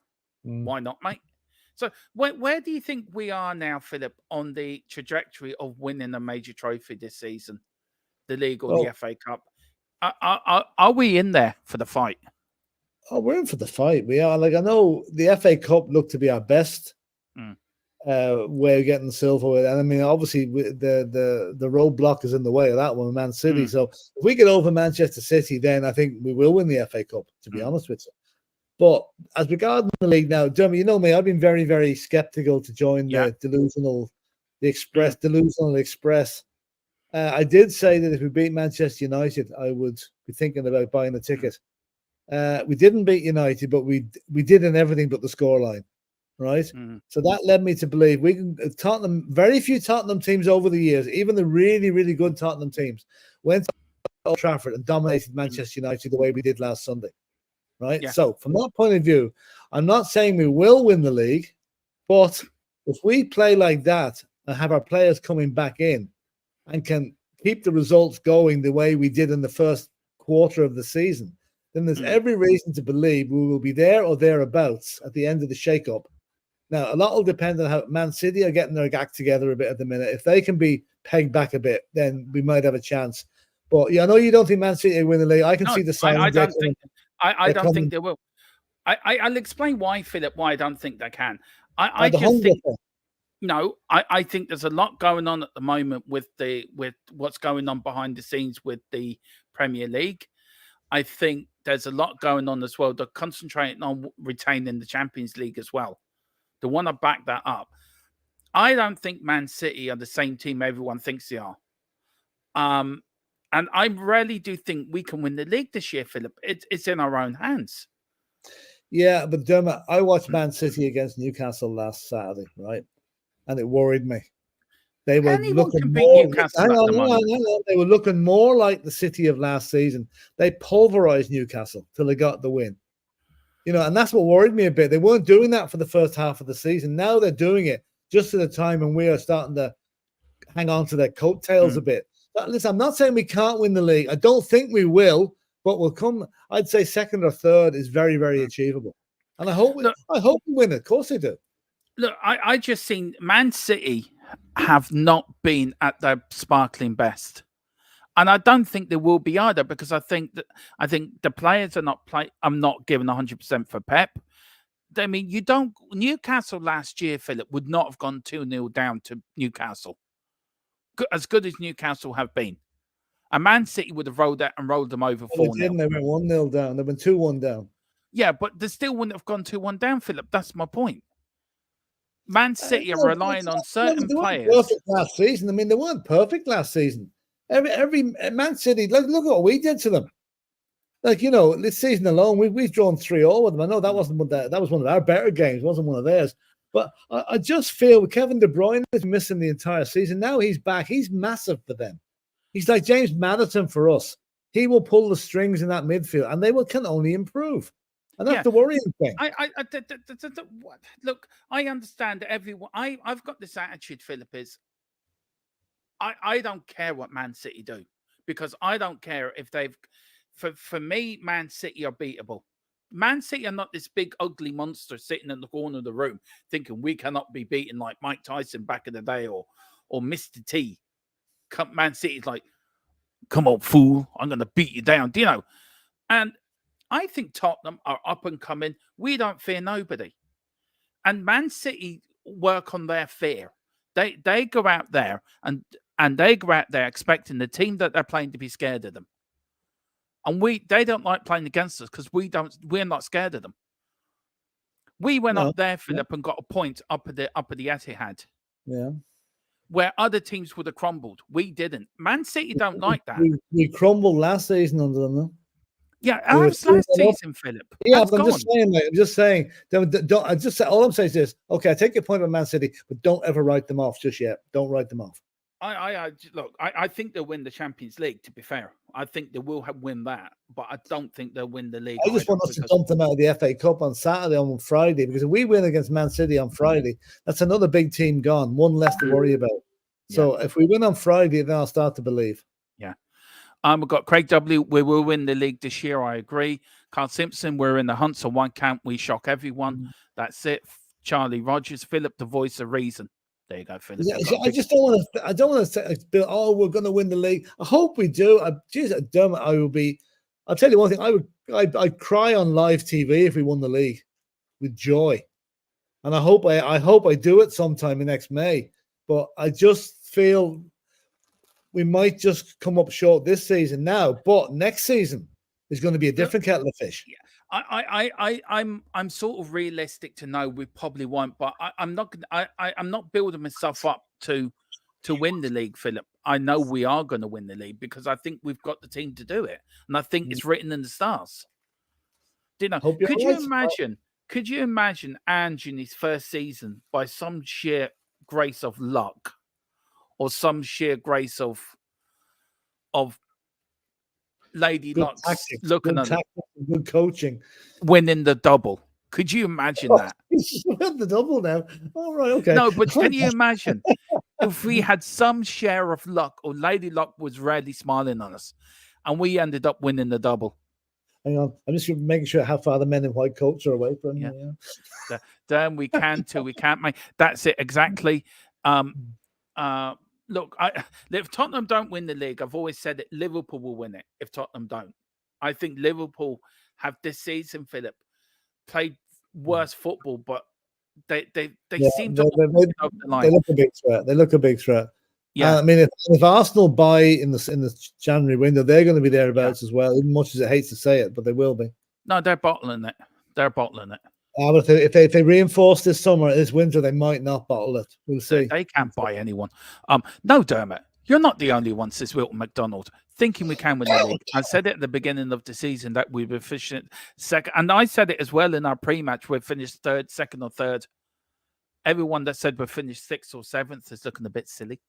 Why not, mate? So where do you think we are now, Philip, on the trajectory of winning a major trophy this season? The league or the FA Cup? Are we in there for the fight? Oh, we're in for the fight. We are. Like, I know the FA Cup looked to be our best way of getting silverware, and I mean, obviously, the roadblock is in the way of that one, Man City. So if we get over Manchester City, then I think we will win the FA Cup. To be honest with you, but as regards the league now, Jeremy, you know me, I've been very, very skeptical to join the delusional express. I did say that if we beat Manchester United, I would be thinking about buying a ticket. We didn't beat United, but we did in everything but the scoreline, right? So that led me to believe we can. Tottenham, very few Tottenham teams over the years, even the really, really good Tottenham teams, went to Old Trafford and dominated Manchester United the way we did last Sunday, right? Yeah. So from that point of view, I'm not saying we will win the league, but if we play like that and have our players coming back in and can keep the results going the way we did in the first quarter of the season, then there's every reason to believe we will be there or thereabouts at the end of the shake-up. Now, a lot will depend on how Man City are getting their act together a bit at the minute. If they can be pegged back a bit, then we might have a chance. But yeah, I know you don't think Man City will win the league. I can see the signs. I don't think they will. I'll explain why, Philip, why I don't think they can. I just think no, I think there's a lot going on at the moment with what's going on behind the scenes with the Premier League. I think there's a lot going on as well. They're concentrating on retaining the Champions League as well. They want to back that up. I don't think Man City are the same team everyone thinks they are. And I really do think we can win the league this year, Philip. It's in our own hands. Yeah, but Dermot, I watched Man City against Newcastle last Saturday, right? And it worried me. They were looking more. They were looking more like the City of last season. They pulverized Newcastle till they got the win. You know, and that's what worried me a bit. They weren't doing that for the first half of the season. Now they're doing it just at a time when we are starting to hang on to their coattails a bit. But listen, I'm not saying we can't win the league. I don't think we will, but we'll come. I'd say second or third is very, very achievable. And I hope we win it. Of course they do. Look, I just seen Man City have not been at their sparkling best, and I don't think they will be either, because I think the players are not I'm not giving 100% for Pep. I mean, Newcastle last year, Philip, would not have gone 2-0 down to Newcastle, as good as Newcastle have been. And Man City would have rolled them over 4-0. They went 1-0 down. They went 2-1 down. Yeah, but they still wouldn't have gone 2-1 down, Philip. That's my point. Man City are relying on certain players. Perfect last season. I mean, they weren't perfect last season. Every Man City, look at what we did to them. Like, you know, this season alone, we've drawn 3-0 with them. I know that was one of our better games, wasn't one of theirs. But I just feel Kevin De Bruyne is missing the entire season. Now he's back. He's massive for them. He's like James Maddison for us. He will pull the strings in that midfield, and they can only improve. And that's the worrying thing. Look, I understand everyone. I've got this attitude, Philip, is I don't care what Man City do, because I don't care if they've. For me, Man City are beatable. Man City are not this big ugly monster sitting in the corner of the room thinking we cannot be beaten like Mike Tyson back in the day or Mr. T. Man City's like, come on, fool, I'm going to beat you down. Do you know? And I think Tottenham are up and coming. We don't fear nobody. And Man City work on their fear. They go out there and they go out there expecting the team that they're playing to be scared of them. And they don't like playing against us because we're not scared of them. We went up there, Philip, and got a point up at the Etihad. Yeah. Where other teams would have crumbled. We didn't. Man City don't like that. We crumbled last season under them, though. Yeah, that was last season, Philip. Yeah, I'm just saying, mate. I'm just saying. All I'm saying is this. Okay, I take your point about Man City, but don't ever write them off just yet. Don't write them off. Look. I think they'll win the Champions League. To be fair, I think they will win that, but I don't think they'll win the league. I just want us to dump them out of the FA Cup on Saturday on Friday, because if we win against Man City on Friday, that's another big team gone, one less to worry about. So if we win on Friday, then I'll start to believe. Yeah. We've got Craig W. We will win the league this year. I agree. Carl Simpson, we're in the hunt, so why can't we shock everyone? That's it. Charlie Rogers, Philip, the voice of reason. There you go, Philip. I just don't want to. I don't want to say, "Oh, we're going to win the league." I hope we do. Dermot, I will be. I'll tell you one thing. I'd cry on live TV if we won the league with joy, and I hope I do it sometime in next May. But I just feel we might just come up short this season now. But next season is going to be a different kettle of fish. Yeah. I'm sort of realistic to know we probably won't, but I'm not building myself up to win the league, Philip. I know we are going to win the league because I think we've got the team to do it, and I think it's written in the stars. Could you imagine Ange in his first season, by some sheer grace of luck or some sheer grace of Lady Luck looking at good coaching, winning the double? Could you imagine that? The double now. All right, okay. No, but can you imagine if we had some share of luck, or Lady Luck was really smiling on us, and we ended up winning the double? Hang on, I'm just making sure how far the men in white coats are away from you. Yeah. Then we can too. We can't make. That's it exactly. Look, if Tottenham don't win the league, I've always said that Liverpool will win it if Tottenham don't. I think Liverpool have this season, Philip, played worse football, but they seem to over the line. They look a big threat. They look a big threat. Yeah, I mean, if Arsenal buy in the January window, they're going to be thereabouts as well. Even much as it hates to say it, but they will be. No, they're bottling it. But if they reinforce this winter, they might not bottle it. We'll see. They can't buy anyone. No, Dermot, you're not the only one, says Wilton McDonald, thinking we can win the league. I said it at the beginning of the season that we were finishing second, and I said it as well in our pre-match. We've finished second or third. Everyone that said we're finished 6th or 7th is looking a bit silly.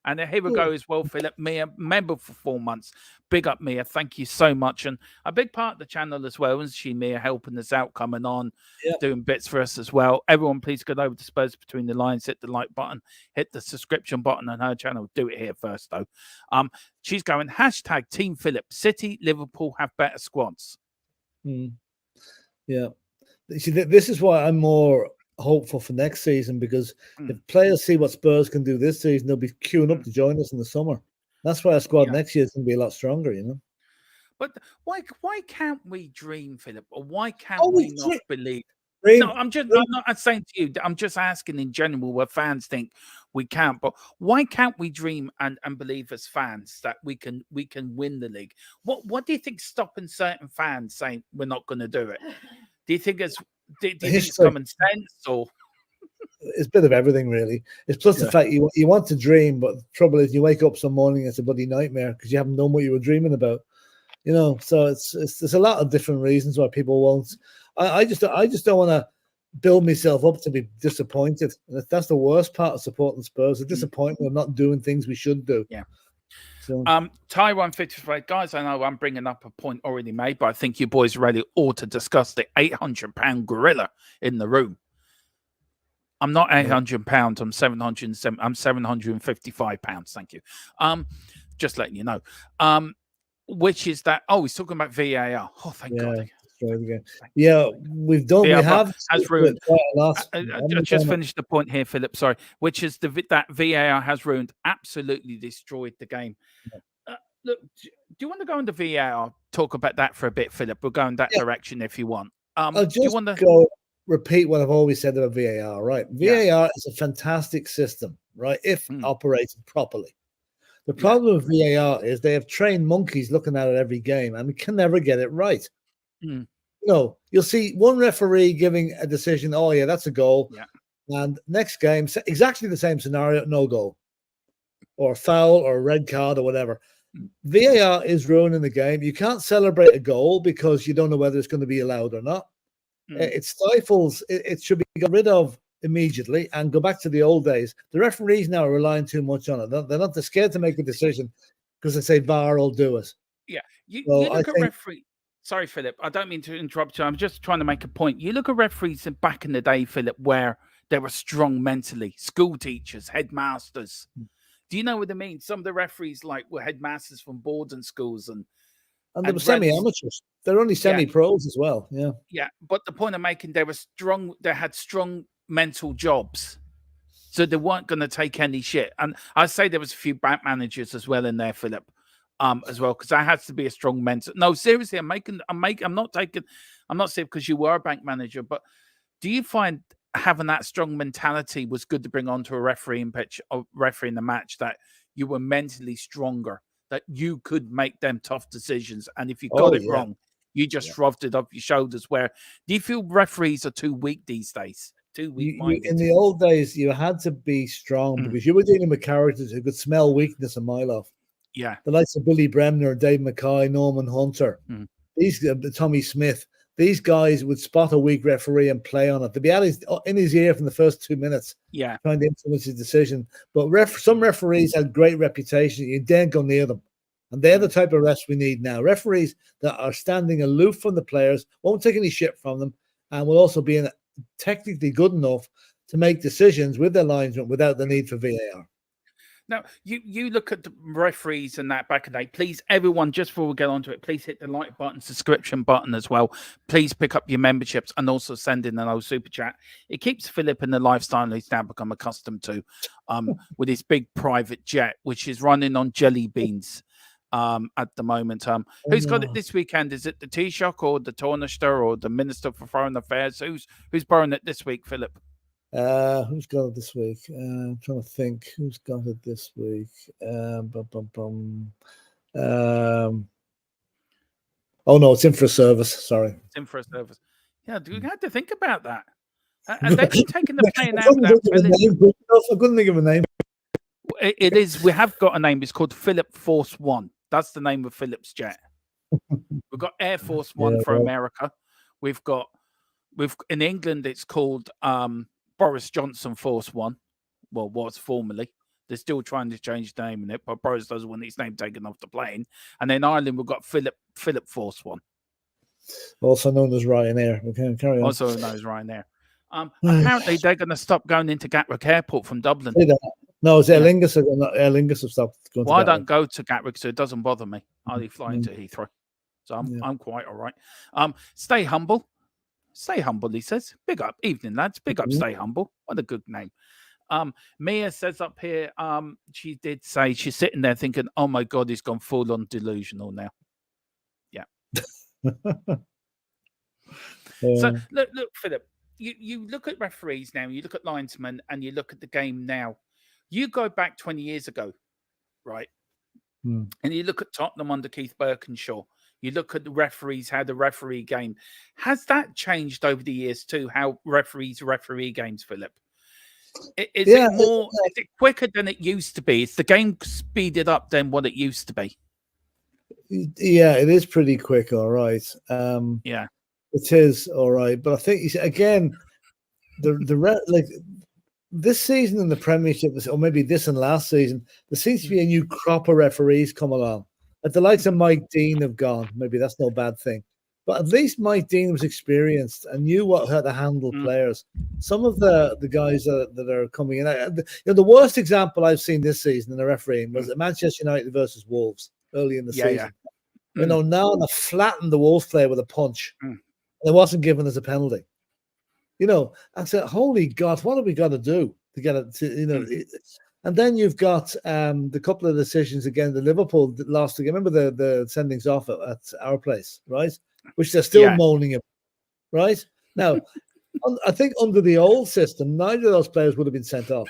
And here we go as well, Philip. Mia, member for 4 months. Big up, Mia. Thank you so much. And a big part of the channel as well, isn't she, Mia, helping us out, coming on, doing bits for us as well. Everyone, please go over to Spurs Between the Lines, hit the like button, hit the subscription button on her channel. Do it here first, though. She's going, hashtag Team Philip. City, Liverpool have better squads. Yeah. See, this is why I'm more hopeful for next season, because if players see what Spurs can do this season, they'll be queuing up to join us in the summer. That's why our squad next year is going to be a lot stronger, you know. But why can't we dream, Philip? Or why can't we not believe? No, I'm not saying to you. I'm just asking in general where fans think we can't. But why can't we dream and believe as fans that we can win the league? What do you think's stopping certain fans saying we're not going to do it? Do you think it's common sense, or it's a bit of everything, really? It's plus the fact you want to dream, but the trouble is you wake up some morning, it's a bloody nightmare because you haven't known what you were dreaming about, you know. So it's there's a lot of different reasons why people won't. I just don't want to build myself up to be disappointed. That's the worst part of supporting Spurs: the disappointment of not doing things we should do. Yeah. Taiwan 55, guys, I know I'm bringing up a point already made, but I think you boys really ought to discuss the £800 gorilla in the room. I'm not £800. I'm 707. I'm £755. Thank you. Just letting you know. Which is that? Oh, he's talking about VAR. Oh, thank God. Yeah, we've done. VAR we have has ruined. I just finished the point here, Philip. Sorry, which is that VAR has ruined, absolutely destroyed the game. Look, do you want to go into VAR? Talk about that for a bit, Philip. We'll go in that direction if you want. I'll just go repeat what I've always said about VAR. Right, VAR is a fantastic system, right? If operated properly. The problem with VAR is they have trained monkeys looking at it every game, and we can never get it right. No, you'll see one referee giving a decision. Oh, yeah, that's a goal. Yeah. And next game, exactly the same scenario, no goal, or foul, or a red card, or whatever. VAR is ruining the game. You can't celebrate a goal because you don't know whether it's going to be allowed or not. It stifles. It should be got rid of immediately and go back to the old days. The referees now are relying too much on it. They're not scared to make a decision because they say VAR will do it. Yeah, you So look at referee. Sorry, Philip. I don't mean to interrupt you. I'm just trying to make a point. You look at referees back in the day, Philip, where they were strong mentally. School teachers, headmasters. Do you know what I mean? Some of the referees were headmasters from boarding schools and they were semi-amateurs. They're only semi-pros as well. Yeah. Yeah, but the point I'm making, they were strong. They had strong mental jobs, so they weren't going to take any shit. And I say there was a few bank managers as well in there, Philip, as well, because that has to be a strong mental. No, seriously, I'm not saying because you were a bank manager, but do you find having that strong mentality was good to bring onto a refereeing pitch, or refereeing the match, that you were mentally stronger, that you could make them tough decisions, and if you got it wrong, you just shrugged it off your shoulders? Where do you feel referees are too weak these days? Too weak-minded? In the old days, you had to be strong because you were dealing with characters who could smell weakness a mile off. Yeah, the likes of Billy Bremner, Dave Mackay, Norman Hunter, these Tommy Smith. These guys would spot a weak referee and play on it. They'd be in his ear from the first 2 minutes, trying to influence his decision. But some referees had great reputation. You daren't go near them. And they're the type of refs we need now. Referees that are standing aloof from the players, won't take any shit from them, and will also be technically good enough to make decisions with their linesmen without the need for VAR. Now, you look at the referees and that back in the day. Please, everyone, just before we get onto it, please hit the like button, subscription button as well. Please pick up your memberships and also send in an old super chat. It keeps Philip in the lifestyle he's now become accustomed to, with his big private jet, which is running on jelly beans at the moment. Who's got it this weekend? Is it the Taoiseach or the Taoiseach or the Minister for Foreign Affairs? Who's borrowing it this week, Philip? Who's got it this week? I'm trying to think who's got it this week. Oh no, it's in for a service. Sorry, it's in for a service. Yeah, we had to think about that. And they've been taking the plane out. I couldn't think of a name. It is. We have got a name. It's called PHILLIP Force One. That's the name of Philip's jet. We've got Air Force One for America. We've in England. It's called Boris Johnson Force One. Well, was formerly. They're still trying to change the name in it, but Boris doesn't want his name taken off the plane. And then Ireland, we've got PHILLIP Force One, also known as Ryanair. Okay, carry on. Also known as Ryanair. Apparently, they're going to stop going into Gatwick Airport from Dublin. No, it's Aer Lingus. Aer Lingus have stopped going to Well, I Gatwick. don't go to Gatwick, so it doesn't bother me. I only fly into Heathrow, so I'm quite all right. Stay humble. Stay humble, he says. Big up. Evening, lads. Big up, stay humble. What a good name. Mia says up here, she did say she's sitting there thinking, oh my God, he's gone full on delusional now. Yeah. So look, Philip, you look at referees now, you look at linesmen, and you look at the game now. You go back 20 years ago, right? And you look at Tottenham under Keith Birkinshaw. You look at the referees, how the referee game. Has that changed over the years too, how referees referee games, Philip? Is it quicker than it used to be? Is the game speeded up than what it used to be? Yeah, it is pretty quick, all right. Yeah. It is, all right. But I think, again, this season in the Premiership, or maybe this and last season, there seems to be a new crop of referees come along. Like the likes of Mike Dean have gone. Maybe that's no bad thing. But at least Mike Dean was experienced and knew how to handle players. Some of the guys that are coming in, the worst example I've seen this season in the refereeing was Manchester United versus Wolves early in the season. Yeah. Now they flattened the Wolves player with a punch. And it wasn't given as a penalty. I said, holy God, what have we got to do to get it to, And then you've got the couple of decisions again. The Liverpool lost again. Remember the sendings off at our place, right? Which they're still moaning about, right? Now, I think under the old system, neither of those players would have been sent off.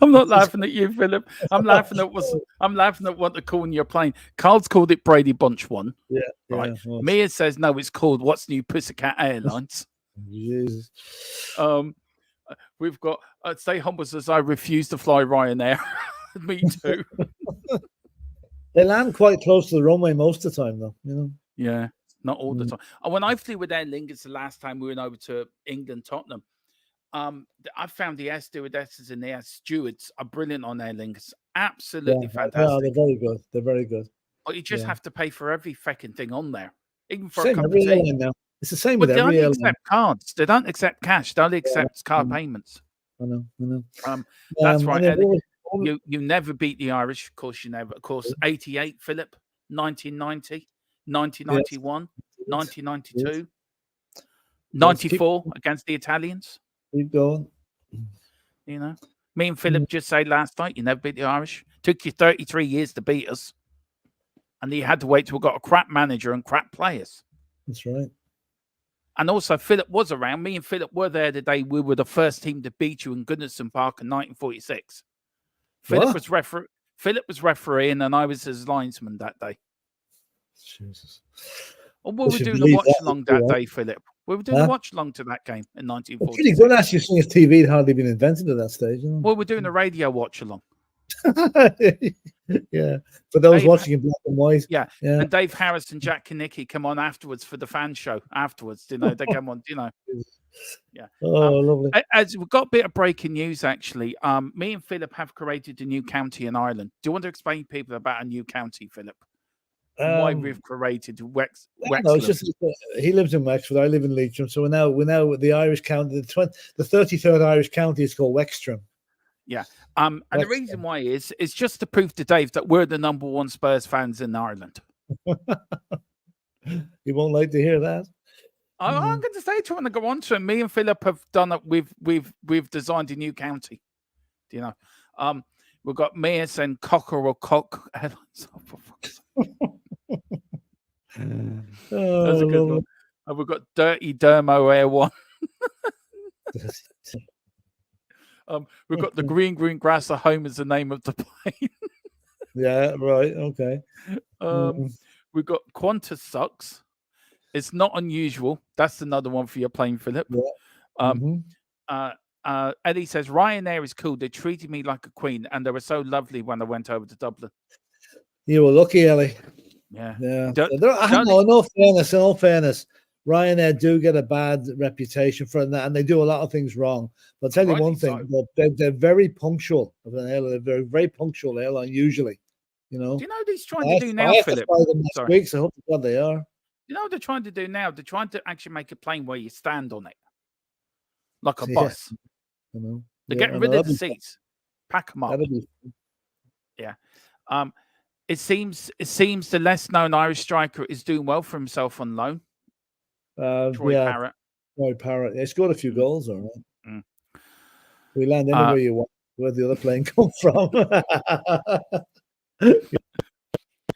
I'm not laughing at you, Philip. I'm laughing at what they're calling your plane. Carl's called it Brady Bunch One. Yeah. Right. Yeah, Mia says no, it's called What's New Pussycat Airlines. Jesus. We've got Stay Humble says I refuse to fly Ryanair. Me too. They land quite close to the runway most of the time, though. Yeah. Not all the time. And when I flew with Aer Lingus the last time we went over to England, Tottenham, I found the air stewardesses and the air stewards are brilliant on Aer Lingus. Absolutely fantastic. Yeah, they're very good. They're very good. But you just have to pay for every fucking thing on there, even for Same a cup of every tea. airline now. It's the same But with they every only airline. accept cards. They don't accept cash. They only accept card payments. I know. That's right. And You never beat the Irish. Of course, you never. Of course, 88, PHILLIP, 1990, 1991, 1992, 94 against the Italians. Keep going. You know, me and PHILLIP just say last night, you never beat the Irish. Took you 33 years to beat us. And you had to wait till we got a crap manager and crap players. That's right. And also, PHILLIP was around. Me and PHILLIP were there the day we were the first team to beat you in Goodnson Park in 1946. PHILLIP was refereeing, and I was his linesman that day. Jesus. Well, we were doing a watch along that day, PHILLIP. We were doing a watch along to that game in 1946. Pretty good, actually, seeing as TV had hardly been invented at that stage. You know? Well, we're doing a radio watch along. Yeah, for those watching in black and white. Yeah, and Dave Harris and Jack Kinnicky come on afterwards for the fan show. Afterwards, you know, they come on, you know. Yeah. Oh, lovely. As we've got a bit of breaking news, actually. Me and PHILLIP have created a new county in Ireland. Do you want to explain to people about a new county, PHILLIP? Why we've created Wexford? No, it's just he lives in Wexford. I live in Leitrim, so we're now the Irish county. The 33rd Irish county is called Wexstrom. Yeah. And the reason why is just to prove to Dave that we're the #1 Spurs fans in Ireland. He won't like to hear that. I'm going to say to him and go on to him. Me and PHILLIP have done it. We've designed a new county. Do you know? We've got Mayors and Cockeral Cock. That's a good one. And we've got Dirty Dermo Air One. We've got the green grass at home as the name of the plane. Yeah, right. Okay. We've got Qantas sucks. It's not unusual. That's another one for your plane, PHILLIP. Yeah. Eddie says Ryanair is cool. They treated me like a queen, and they were so lovely when I went over to Dublin. You were lucky, Ellie. Yeah. In all fairness, Ryanair do get a bad reputation for that, and they do a lot of things wrong. But I'll tell you one thing: they're very punctual. They're very, very punctual airline usually. You know. Do you know what he's trying to do now, PHILLIP? Week, so I hope to God they are. You know what they're trying to do now? They're trying to actually make a plane where you stand on it, like a bus. They're getting rid of the seats, pack them up. Yeah. It seems the less known Irish striker is doing well for himself on loan. Troy Parrott. Troy Parrott. He scored a few goals, all right. We land anywhere you want. Where the other plane come from?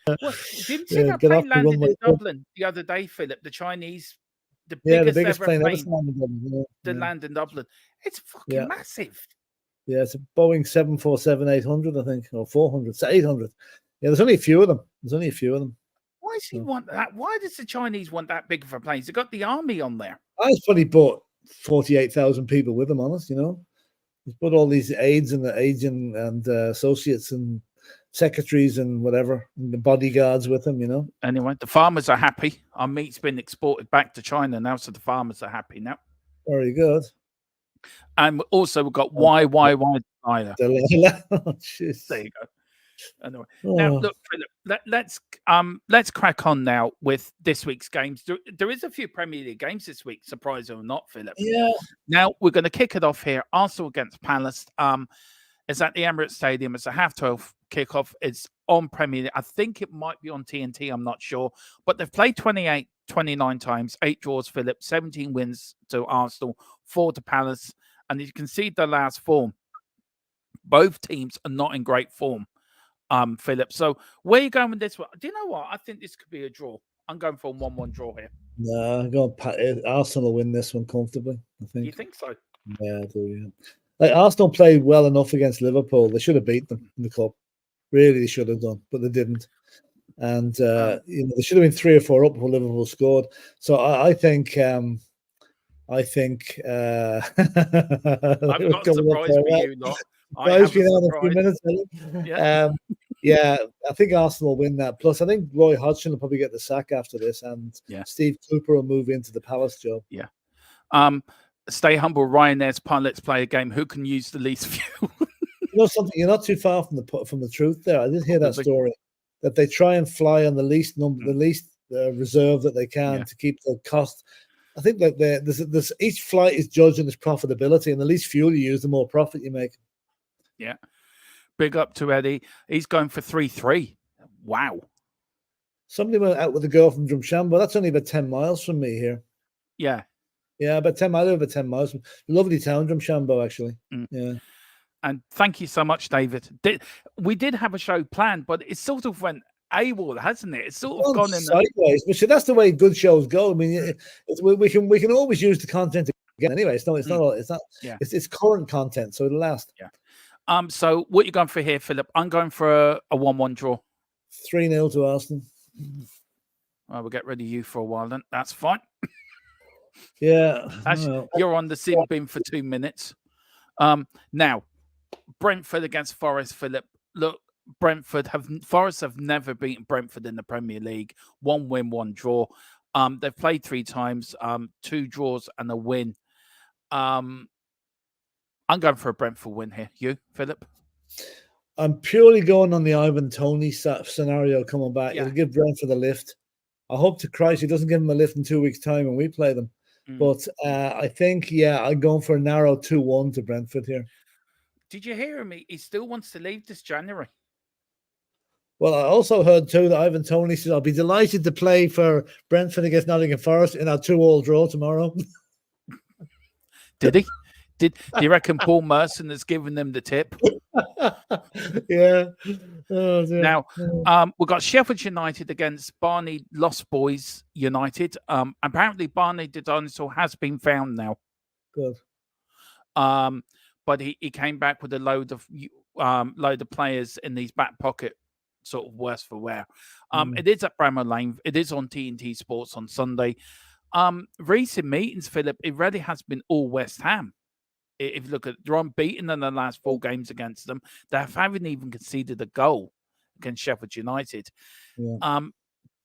Well, didn't you see that plane landed in Dublin the other day, PHILLIP? The Chinese, the biggest ever plane to land in Dublin. It's fucking massive. Yeah, it's a Boeing 747-800, I think, or 400, 800. Yeah, there's only a few of them. Why does he want that? Why does the Chinese want that big of a plane? They've got the army on there. I probably bought 48,000 people with him, honest, you know. He's put all these aides and associates and secretaries and whatever, and the bodyguards with him, you know. Anyway, the farmers are happy. Our meat's been exported back to China now, so the farmers are happy now. Very good. And also we've got why. Oh, There you go. Anyway, now look, PHILLIP, let's crack on now with this week's games. There is a few Premier League games this week, surprising or not, PHILLIP. Yeah. Now we're going to kick it off here. Arsenal against Palace. It's at the Emirates Stadium. It's a 12:30 kickoff. It's on Premier League. I think it might be on TNT. I'm not sure, but they've played 29 times, 8 draws. PHILLIP, 17 wins to Arsenal, 4 to Palace, and you can see the last form. Both teams are not in great form. PHILLIP. So where are you going with this one? Do you know what? I think this could be a draw. I'm going for a 1-1 draw here. No, Arsenal will win this one comfortably, I think. You think so? Yeah, I do, yeah. Like, Arsenal played well enough against Liverpool. They should have beat them in the cup. Really, they should have done, but they didn't. And they should have been 3 or 4 up before Liverpool scored. So I think I've got a surprise for you, lot. Surprise for you in a few minutes. Yeah. Yeah, I think Arsenal will win that. Plus, I think Roy Hodgson will probably get the sack after this, and Steve Cooper will move into the Palace job. Yeah. Stay humble. Ryanair's pilots play a game. Who can use the least fuel? You know something? You're not too far from the truth there. I did hear that story that they try and fly on the least number, the least reserve that they can to keep the cost. I think that there's each flight is judged on its profitability, and the least fuel you use, the more profit you make. Yeah. Big up to Eddie. He's going for 3-3. Wow. Somebody went out with a girl from Drumshanbo. That's only about 10 miles from me here. Yeah. Yeah, about 10 miles, over 10 miles. Lovely town, Drumshanbo, actually. Yeah. And thank you so much, David. We did have a show planned, but it sort of went AWOL, hasn't it? It's sort of gone in sideways. But that's the way good shows go. I mean, we can always use the content again. Anyway, it's not. Yeah. It's current content, so it'll last. Yeah. So what are you going for here, Philip? I'm going for a 1-1 draw. 3-0 to Arsenal. We'll get rid of you for a while then. That's fine. Yeah. You're on the sin bin for 2 minutes. Now, Brentford against Forest, Philip. Look, Forest have never beaten Brentford in the Premier League. 1 win, 1 draw. They've played 3 times, 2 draws and a win. I'm going for a Brentford win here. You, Philip? I'm purely going on the Ivan Toney scenario coming back. It'll give Brentford a lift. I hope to Christ he doesn't give them a lift in 2 weeks' time when we play them. But I think, I'm going for a narrow 2-1 to Brentford here. Did you hear him? He still wants to leave this January. Well, I also heard too that Ivan Toney says, I'll be delighted to play for Brentford against Nottingham Forest in our 2-2 draw tomorrow. Did he? Do you reckon Paul Merson has given them the tip? Yeah. Oh, dear. Now, we've got Sheffield United against Barney Lost Boys United. Apparently, Barney the Dinosaur has been found now. Good. But he came back with a load of players in his back pocket, sort of worse for wear. It is at Bramall Lane. It is on TNT Sports on Sunday. Recent meetings, Philip, it really has been all West Ham. If you look at, they're unbeaten in the last 4 games against them. They haven't even conceded a goal against Sheffield United. Yeah.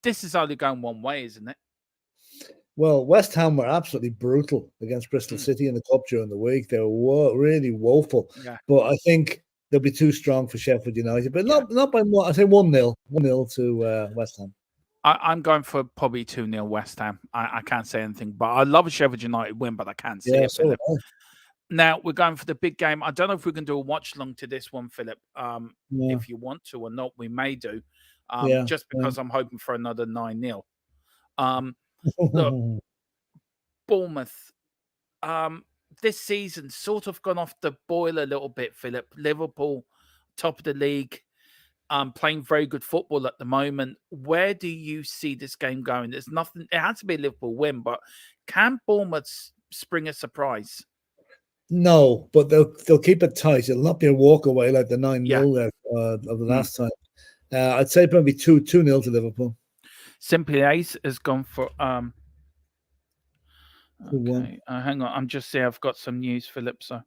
This is only going one way, isn't it? Well, West Ham were absolutely brutal against Bristol City in the cup during the week. They were really woeful. Yeah. But I think they'll be too strong for Sheffield United. But not by more. I say 1-0. 1-0 to West Ham. I'm going for probably 2-0 West Ham. I can't say anything, but I love a Sheffield United win, but I can't see it, Philip. Now, we're going for the big game. I don't know if we can do a watch-along to this one, Philip. If you want to or not, we may do. Just because I'm hoping for another 9-0. Look, Bournemouth, this season sort of gone off the boil a little bit, Philip. Liverpool, top of the league, playing very good football at the moment. Where do you see this game going? There's nothing. It has to be a Liverpool win, but can Bournemouth spring a surprise? No, but they'll keep it tight. It'll not be a walk away like the 9-0 of the last time. I'd say probably 2-0 to Liverpool. Simply Ace has gone for okay. Hang on, I'm just saying I've got some news, Philip. So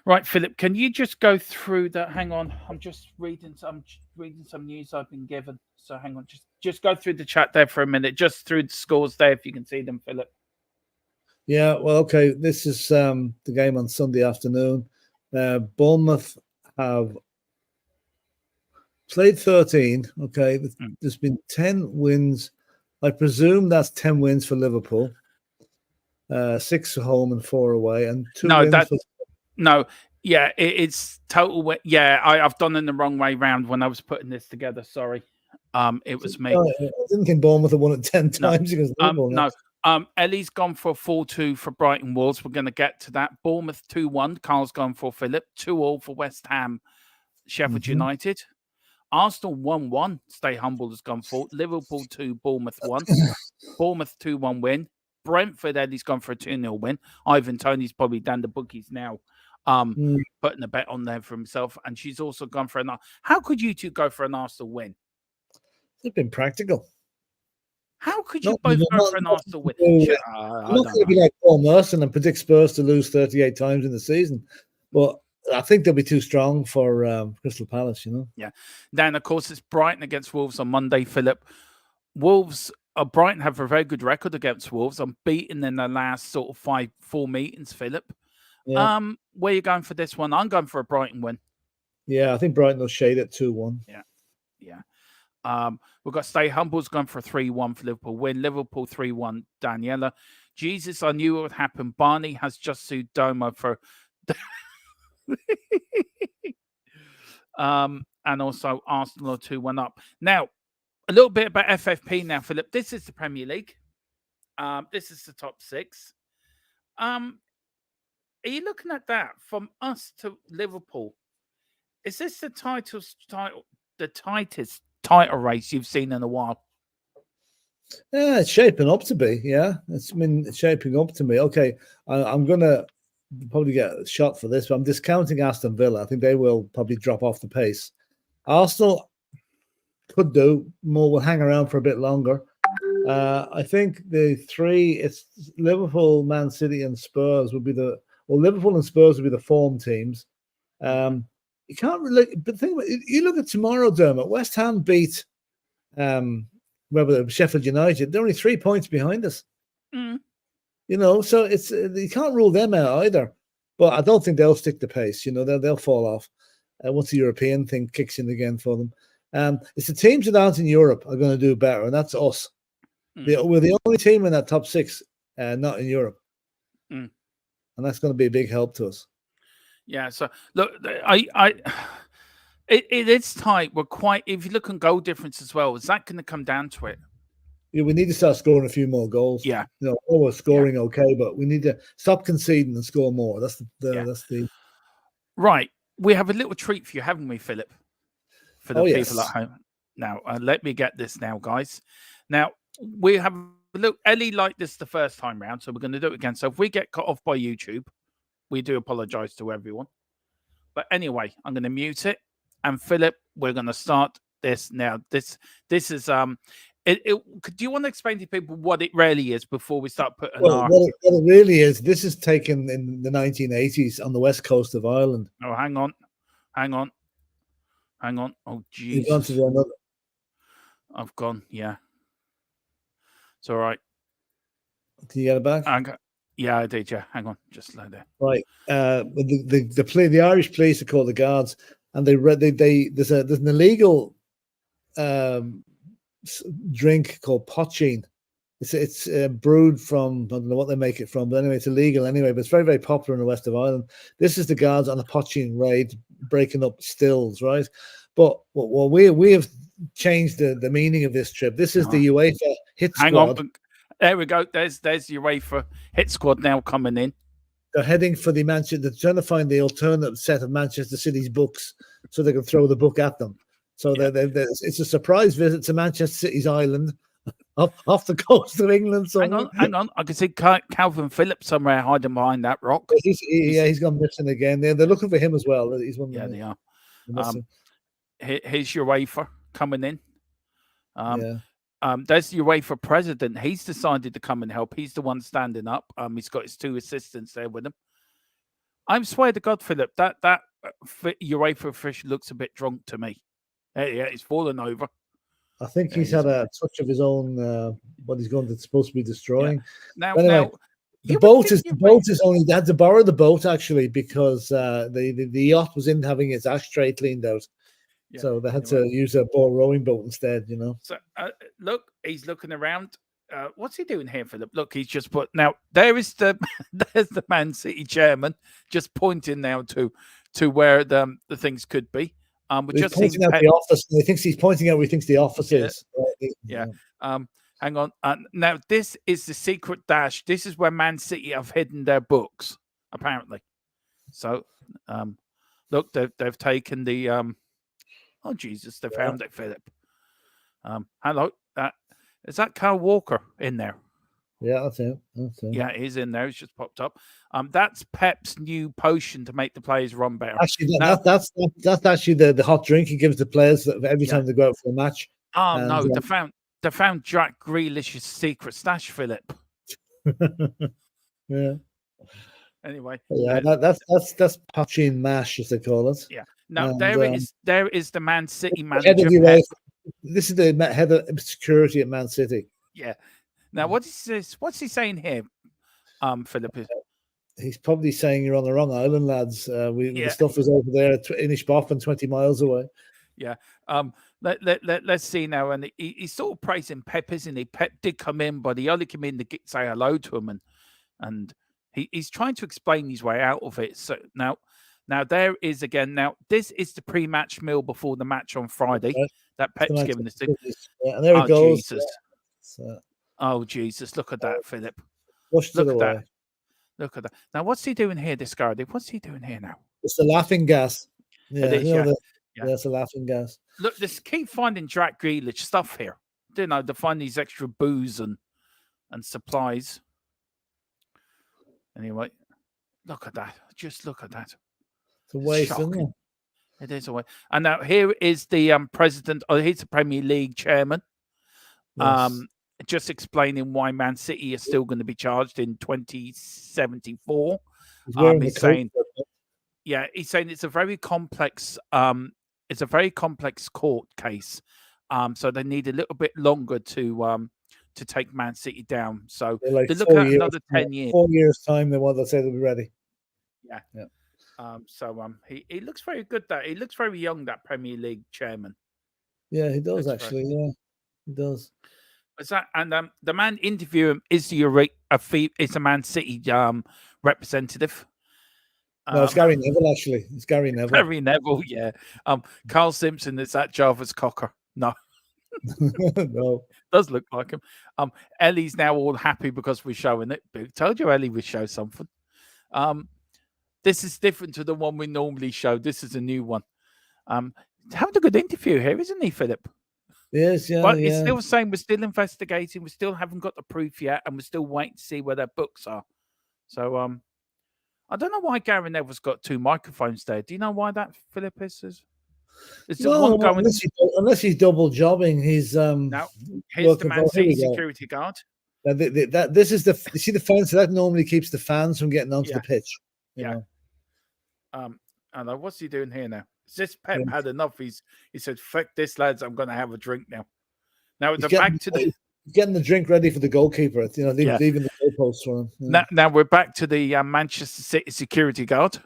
right, Philip, can you just go through that? Hang on, I'm just reading some news I've been given. So hang on, just go through the chat there for a minute, just through the scores there, if you can see them, Philip. Yeah, well, okay. This is the game on Sunday afternoon. Bournemouth have played 13. Okay, there's been 10 wins. I presume that's 10 wins for Liverpool. 6 home and 4 away, and 2 wins. Yeah, it's total. Yeah, I've done in the wrong way round when I was putting this together. Sorry, it was me. I didn't think Bournemouth had won it 10 times against Liverpool. No. Ellie's gone for a 4-2 for Brighton Wolves. We're going to get to that. Bournemouth 2-1. Carl's gone for Philip. 2-2 for West Ham. Sheffield United. Arsenal 1-1. Stay Humble has gone for. Liverpool 2, Bournemouth 1. Bournemouth 2-1 win. Brentford, Eddie's gone for a 2-0 win. Ivan Toney's probably down the bookies now. Putting a bet on there for himself. And she's also gone for an... How could you two go for an Arsenal win? They've been practical. How could you Not, both not, go for an not Arsenal win? to do with- I I'm not don't going to be know. like Paul Merson and predict Spurs to lose 38 times in the season, but I think they'll be too strong for Crystal Palace, you know. Yeah. Then, of course, it's Brighton against Wolves on Monday, Philip. Wolves, Brighton have a very good record against Wolves. Unbeaten in the last sort of 4 meetings, Philip. Yeah. Where are you going for this one? I'm going for a Brighton win. Yeah, I think Brighton will shade at 2-1. Yeah. We've got Stay Humble's gone for a 3-1 for Liverpool win. Liverpool 3-1, Daniela. Jesus, I knew it would happen. Barney has just sued Domo for... and also Arsenal 2-1 up. Now, a little bit about FFP now, Philip. This is the Premier League. This is the top 6. Are you looking at that from us to Liverpool? Is this the tightest title race you've seen in a while? Yeah, it's shaping up to be. Yeah, it's been shaping up to me. Okay, I'm going to probably get a shot for this, but I'm discounting Aston Villa. I think they will probably drop off the pace. Arsenal could do more, will hang around for a bit longer. I think the 3, it's Liverpool, Man City, and Spurs would be Liverpool and Spurs would be the form teams. You can't really, but think about it, you look at tomorrow, Dermot. West Ham beat Sheffield United. They're only 3 points behind us. You know, so it's you can't rule them out either. But I don't think they'll stick the pace. You know, they'll fall off once the European thing kicks in again for them. It's the teams that aren't in Europe are going to do better, and that's us. We're the only team in that top 6 not in Europe, and that's going to be a big help to us. Yeah. So look, it is tight. We're quite. If you look on goal difference as well, is that going to come down to it? Yeah, we need to start scoring a few more goals. Yeah. You know, we're scoring okay, but we need to stop conceding and score more. That's the right. We have a little treat for you, haven't we, Philip? For the people at home. Now, let me get this now, guys. Now, we have a look. Ellie liked this the first time round, so we're going to do it again. So if we get cut off by YouTube, we do apologize to everyone. But anyway, I'm going to mute it. And Philip, we're going to start this now. This is do you want to explain to people what it really is before we start putting what it really is? This is taken in the 1980s on the west coast of Ireland. Oh, hang on. Oh, Jesus. You've gone to another. I've gone. Yeah, it's all right. Can you get it back? Yeah, I did. Yeah, hang on, just like that. Right. The Irish police are called the Guards, and there's an illegal drink called poaching. It's brewed from, I don't know what they make it from, but anyway, it's illegal anyway. But it's very, very popular in the west of Ireland. This is the Guards on a poaching raid, breaking up stills, right? But we have changed the meaning of this trip. This is the UEFA hit squad. Hang on. There we go. There's UEFA hit squad now coming in. They're heading for the Manchester. They're trying to find the alternate set of Manchester City's books so they can throw the book at them. So it's a surprise visit to Manchester City's island off the coast of England. Hang on. I can see Calvin Phillips somewhere hiding behind that rock. He's gone missing again. They're looking for him as well. He's one. Yeah, they are. Here's UEFA coming in. There's the UEFA president. He's decided to come and help. He's the one standing up. He's got his 2 assistants there with him. I swear to God, Philip, that UEFA official looks a bit drunk to me. Yeah, he's fallen over. I think he's had a touch of his own. What he's supposed to be destroying. Yeah. Now, the boat is only. They had to borrow the boat actually because the yacht was in having its ashtray cleaned out. Yeah, so they had to use a rowing boat instead, you know. So look, he's looking around. What's he doing here, Philip? Look, he's just put now. There's the Man City chairman just pointing now to where the things could be. He's pointing out the office. He thinks he's pointing out where he thinks the office is. Yeah. Hang on. Now this is the secret dash. This is where Man City have hidden their books, apparently. So, look, they've taken the. Oh Jesus! They found it, Philip. Hello. Is that Kyle Walker in there? Yeah, that's it. Yeah, he's in there. He's just popped up. That's Pep's new potion to make the players run better. Actually, that's actually the hot drink he gives the players every time they go out for a match. Oh no, they found Jack Grealish's secret stash, Philip. Yeah. Anyway, Yeah, that's patching mash, as they call it. yeah. Now And, there is the Man City head manager. of this is the head of security at Man City. Yeah. Now what is this? What's he saying here, Philip? He's probably saying you're on the wrong island, lads. The stuff is over there at Inishbofin, 20 miles away. Yeah. Let's see now. And he's sort of praising Pep, isn't he? Pep did come in, but he only came in to say hello to him, and he's trying to explain his way out of it. So now there is again. Now this is the pre-match meal before the match on Friday that Pep's given us. Yeah, and there it goes. Jesus. So, oh Jesus! Look at that, Philip. Look at that. Look at that. Now, what's he doing here, this guy? What's he doing here now? It's the laughing gas. Yeah, yeah. It's the laughing gas. Look, just keep finding Jack Grealish stuff here. You know, to find these extra booze and supplies. Anyway, look at that. Just look at that. It's a waste, isn't it? It is a waste. And now here is the president. Oh, he's the Premier League chairman. Yes. Just explaining why Man City is still going to be charged in 2074. He's saying, he's saying it's a very complex, court case. So they need a little bit longer to take Man City down. So like they're looking at another 10 years. 4 years time, they want to say they'll be ready. Yeah. He looks very good. He looks very young. That Premier League chairman. Yeah, he does actually. Yeah, he does. Is that and the man interviewing him is a Man City representative. No, it's Gary Neville actually. It's Gary Neville. Gary Neville, yeah. Carl Simpson is that Jarvis Cocker. No. No. Does look like him. Ellie's now all happy because we're showing it. But I told you Ellie would show something. This is different to the one we normally show. This is a new one. Having a good interview here, isn't he, Philip? Yes, yeah. But it's still saying we're still investigating. We still haven't got the proof yet, and we're still waiting to see where their books are. So, I don't know why Gary Neville's got two microphones there. Do you know why that, Philip is? No, unless he's double jobbing. He's now here's the Man City security guard. This is the you see the fence that normally keeps the fans from getting onto the pitch. You know? And what's he doing here now? This Pep had enough. He said, "Fuck this, lads! I'm going to have a drink now." Now getting the drink ready for the goalkeeper. You know, leaving the goalposts for him. Yeah. Now we're back to the Manchester City security guard.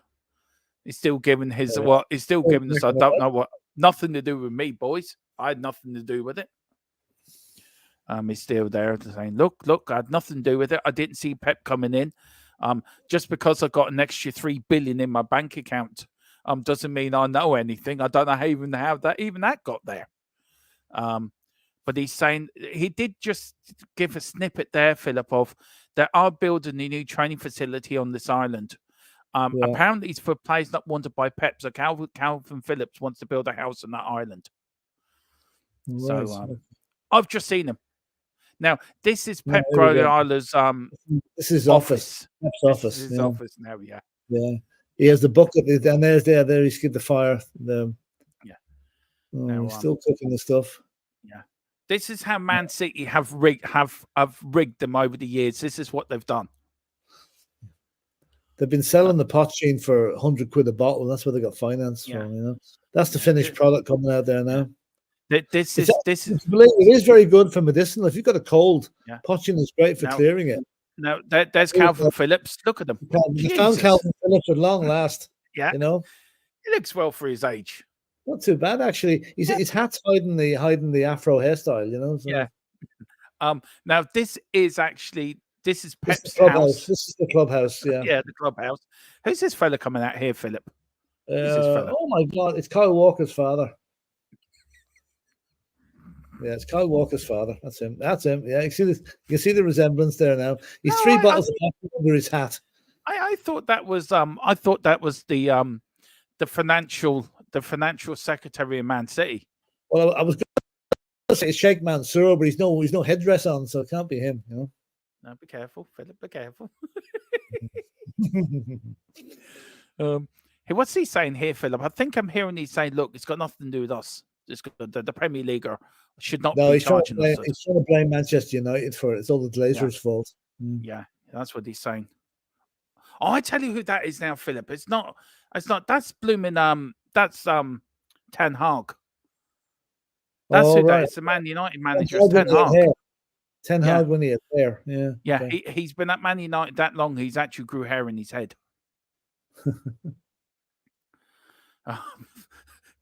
He's still giving his He's still giving us. I don't know what. Nothing to do with me, boys. I had nothing to do with it. He's still there saying, "Look, I had nothing to do with it. I didn't see Pep coming in. Just because I got an extra 3 billion in my bank account." Doesn't mean I know anything. I don't know how that got there. But he's saying he did just give a snippet there, Philip, of they are building a new training facility on this island. Apparently, it's for players not wanted by Pep. So Calvin Phillips wants to build a house on that island. Right. So I've just seen him. Now this is Pep Guardiola's this is office. Pep's office. This is his office now. Yeah. Yeah. He has the bucket, and there he's got the fire. He's still cooking the stuff. Yeah, this is how Man City have rigged them over the years. This is what they've done. They've been selling the pot sheen for 100 quid a bottle. That's where they got finance from. You know, that's the finished product coming out there now. This is it is very good for medicinal. If you've got a cold, pot sheen is great for clearing it. No, there's Calvin Phillips. Look at them. They found Calvin Phillips at long last. Yeah, you know, he looks well for his age. Not too bad actually. His hat's hiding the afro hairstyle. You know. So. Yeah. Now this is Pep's house. This is the clubhouse. Yeah. Yeah, the clubhouse. Who's this fella coming out here, Philip? Oh my God! It's Kyle Walker's father. Yeah, it's Kyle Walker's father. That's him. Yeah, you see the resemblance there now. He's three bottles of coffee under his hat. I thought that was the financial secretary of Man City. Well, I was going to say Sheikh Mansour, but he's no headdress on, so it can't be him. You know. No, be careful, Philip. Be careful. What's he saying here, Philip? I think I'm hearing he saying, "Look, it's got nothing to do with us. It's got the Premier League are should not No, be he's trying, charging us. he's trying to blame Manchester United for it. It's all the Glazers' fault. Yeah, that's what he's saying. Oh, I tell you who that is now, Philip. It's not. That's blooming. That's Ten Hag. That's Oh, who that right. is. The Man United manager is Ten Hag. Hag. Ten Hag when he is there. Yeah. Yeah, Okay. he's been at Man United that long. He's actually grew hair in his head.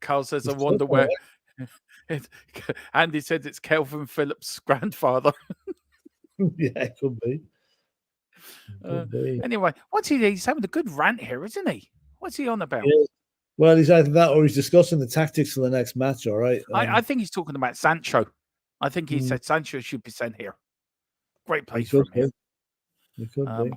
Carl says, "I wonder where." Andy said it's Kelvin Phillips' grandfather. Yeah, it could be. Anyway, he's having a good rant here, isn't he? What's he on about? Yeah. Well, he's either that or he's discussing the tactics for the next match. All right. I think he's talking about Sancho. I think he said Sancho should be sent here. Great place for him here. It could be.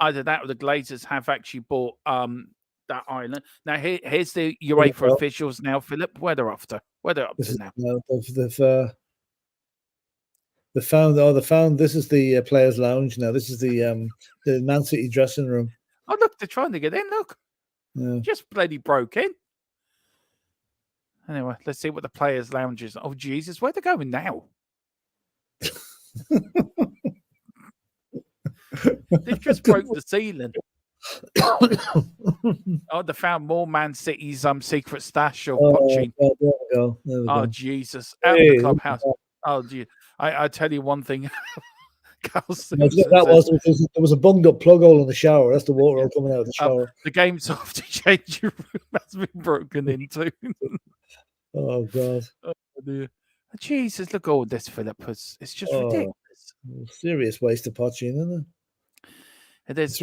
Either that or the Glazers have actually bought that island. Now here's the UEFA officials now, Philip. Where they're up to? Where they're up to now? They found. This is the players' lounge now. This is the Man City dressing room. Oh look, they're trying to get in. Look, just bloody broke in. Anyway, let's see what the players' lounge is. Oh Jesus, where they're going now? They just broke the ceiling. Oh, they found more Man City's secret stash of Pochettino. There we go. Oh Jesus, out of the clubhouse. Oh gee, I tell you one thing. There was a bunged up plug hole in the shower. That's the water all coming out of the shower. The game's off to change your room has been broken into. Oh God. Oh, dear. Jesus, look at all this, Philip. It's just ridiculous. Serious waste of Pochettino, isn't it? It is.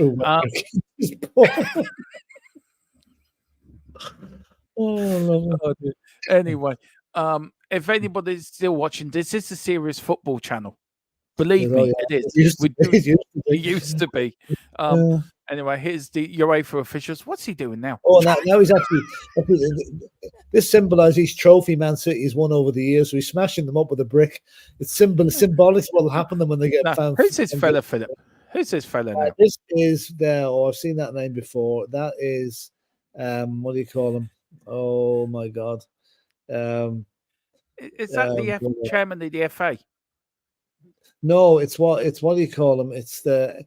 Anyway, if anybody's still watching, this is a serious football channel. Believe me, it is. It used to be. Anyway, here's the UEFA officials. What's he doing now? Oh, now he's actually. This symbolises each trophy Man City has won over the years. So he's smashing them up with a brick. It's symbolic what will happen to them when they get found. Who's this fella, Philip? Who's this fella now? This is I've seen that name before. That is, what do you call him? Oh my God. Is that the chairman of the FA? No, it's what do you call him? It's the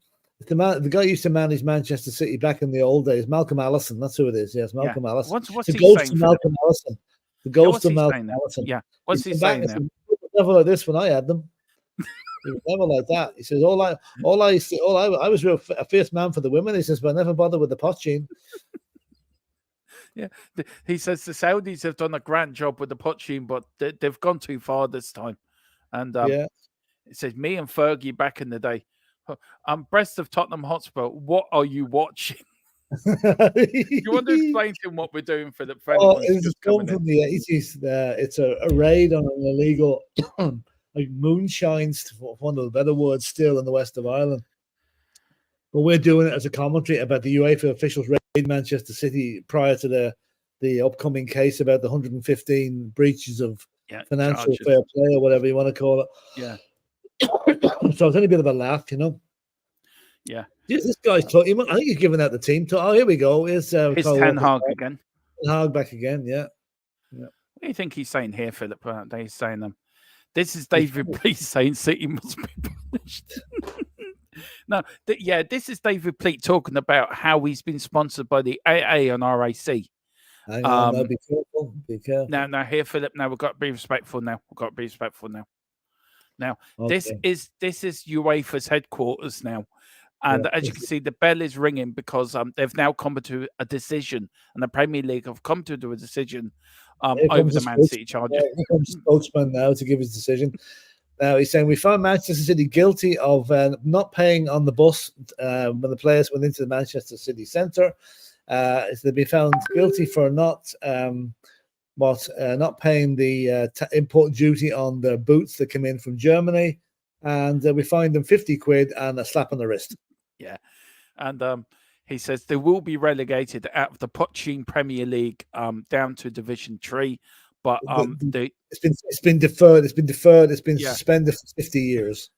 man, the guy who used to manage Manchester City back in the old days, Malcolm Allison. That's who it is. Yes, Malcolm Allison. What's the he ghost saying? Of Malcolm Allison. The ghost of Malcolm Allison. Yeah. What's he saying now? Never like this when I had them. He was never like that. He says, I was a fierce man for the women. He says, but I never bothered with the Pochettino. Yeah, he says the Saudis have done a grand job with the Pochettino, but they've gone too far this time. And it says, me and Fergie back in the day. I'm breast of Tottenham Hotspur. What are you watching? You want to explain to him what we're doing, Philip? It's come from the 80s. It's a raid on an illegal like moonshines, for one of the better words, still in the west of Ireland. But we're doing it as a commentary about the UEFA officials raid Manchester City prior to the upcoming case about the 115 breaches of financial fair play or whatever you want to call it. Yeah. So it's only a bit of a laugh, you know. Yeah. This guy's talking. I think he's giving out the team. Oh, here we go. It's Ten Hag again. Ten Hag back again. Yeah. What do you think he's saying here, Philip? He's saying this is David Pleat saying City must be punished. No, this is David Pleat talking about how he's been sponsored by the AA and RAC. Hang on, no, be careful. Be careful. Now here, Philip. Now we've got to be respectful. Now, okay. This is UEFA's headquarters now. And as you can see, the bell is ringing because they've now come to a decision, and the Premier League have come to do a decision over the Man City charges. Here comes the spokesman now to give his decision. Now he's saying we found Manchester City guilty of not paying on the bus when the players went into the Manchester City Centre. They've been found guilty for not paying the import duty on their boots that come in from Germany, and we fined them 50 quid and a slap on the wrist. Yeah, and he says they will be relegated out of the Pochettino Premier League down to Division 3, but it's been deferred. It's been suspended for 50 years.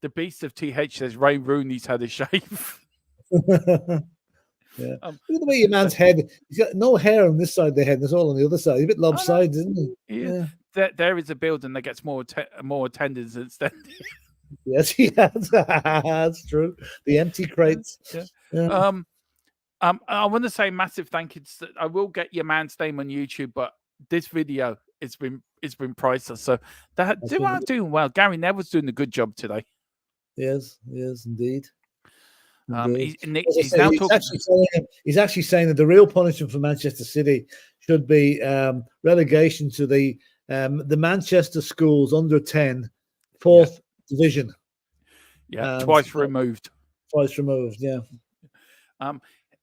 The beast of TH says Ray Rooney's had a shave. Yeah. Look at the way your man's head. He's got no hair on this side of the head. There's all on the other side. He's a bit lopsided, isn't he? Yeah. there is a building that gets more attendance instead. Yes, he has. That's true. The empty crates. Yeah. Yeah. I want to say massive thank you. I will get your man's name on YouTube, but this video it's been priceless. So they are doing well. Gary Neville's doing a good job today. Yes, indeed. He's actually saying that the real punishment for Manchester City should be relegation to the Manchester Schools under 10 fourth division. Yeah, twice removed. Yeah.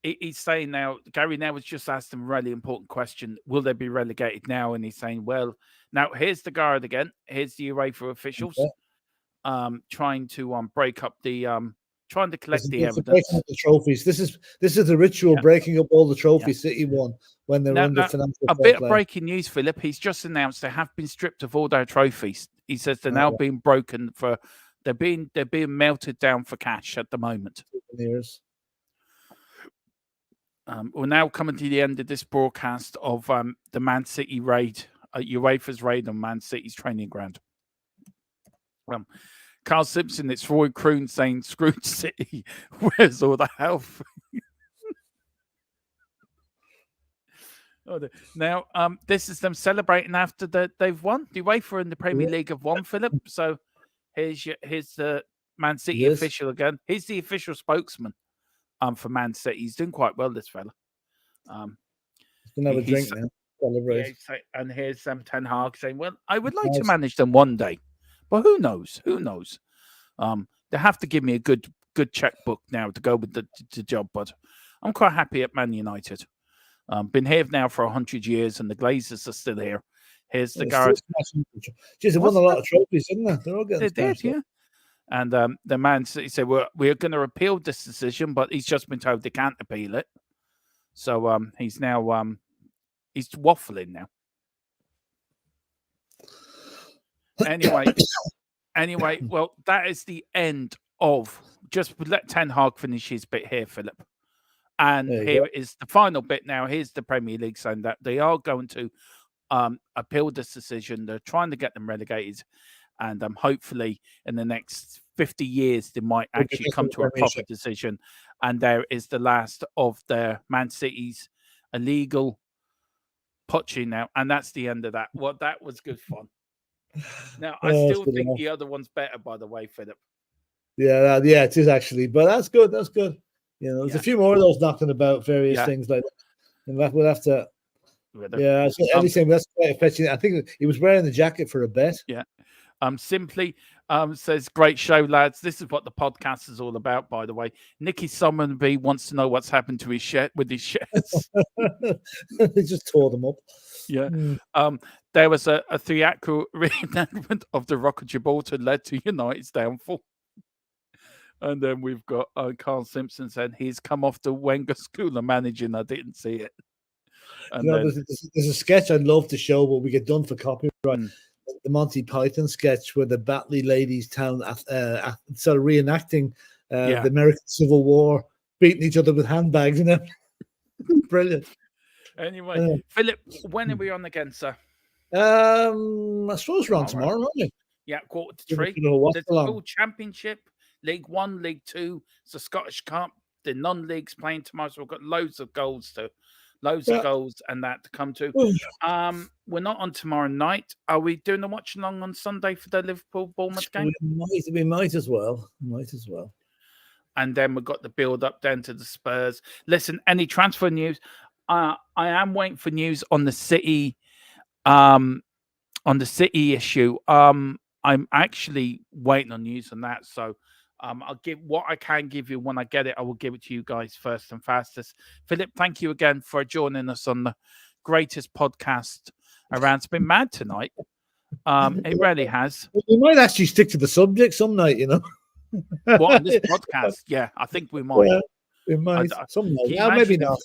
He's saying now, Gary Neville's just asked him a really important question. Will they be relegated now? And he's saying, well, now here's the guard again. Here's the UEFA officials trying to break up the trying to collect the evidence. The trophies. This is the ritual breaking up all the trophies City won when they were under financial a bit of breaking news, Philip. He's just announced they have been stripped of all their trophies. He says they're now being broken for they're being melted down for cash at the moment. We're now coming to the end of this broadcast of the Man City raid, UEFA's raid on Man City's training ground. Carl Simpson, it's Roy Kroon saying, "Screwed City, where's all the health?" Now, this is them celebrating after they've won. The UEFA and the Premier League have won, Philip. So here's the Man City official again. He's the official spokesman for Man City. He's doing quite well, this fella. He's gonna have a drink now. Celebrate. And here's Ten Hag saying, "Well, I would like to manage them one day, but who knows? Who knows? They have to give me a good checkbook now to go with the job, but I'm quite happy at Man United. Been here now for 100 years, and the Glazers are still here. Here's the guard. Jeez, they won a lot of trophies, didn't they? They're all getting did, yeah. And the Man City said, we're going to appeal this decision, but he's just been told they can't appeal it. So he's now he's waffling now. Anyway, well, that is the end of. Just let Ten Hag finish his bit here, Philip. And here is the final bit now. Here's the Premier League saying that they are going to appeal this decision. They're trying to get them relegated. And hopefully in the next 50 years, they might actually come to a proper decision. And there is the last of their Man City's illegal poaching now. And that's the end of that. Well, that was good fun. Now, I still think the other one's better, by the way, Philip. Yeah, it is actually. But that's good. That's good. You know, there's a few more of those knocking about various things like that. And we'll have to. Yeah, anything that's quite affecting. I think he was wearing the jacket for a bet. Yeah. Simply says, "Great show, lads. This is what the podcast is all about, by the way." Nicky Summonby wants to know what's happened to his shares. He just tore them up. Yeah. There was a theatrical reenactment of the Rock of Gibraltar led to United's downfall. And then we've got Carl Simpson said he's come off the Wenger school of managing. I didn't see it. And there's a sketch I'd love to show, but we get done for copyright. The Monty Python sketch where the Batley Ladies Town sort of reenacting the American Civil War, beating each other with handbags and everything. Brilliant. Anyway, Philip, when are we on again, sir? I suppose we're on tomorrow, aren't we? Yeah, 2:45. There's the full championship, League One, League Two, it's the Scottish Cup, the non-leagues playing tomorrow. So we've got loads of goals and that to come to. We're not on tomorrow night. Are we doing a watch along on Sunday for the Liverpool-Bournemouth game? We might as well. And then we've got the build-up then to the Spurs. Listen, any transfer news? I am waiting for news on the City, issue. I'm actually waiting on news on that. So I'll give what I can give you when I get it. I will give it to you guys first and fastest. Philip, thank you again for joining us on the greatest podcast around. It's been mad tonight. It really has. We might actually stick to the subject some night, you know. What, on this podcast? Yeah, I think we might. Yeah, we might. Some night. Maybe not.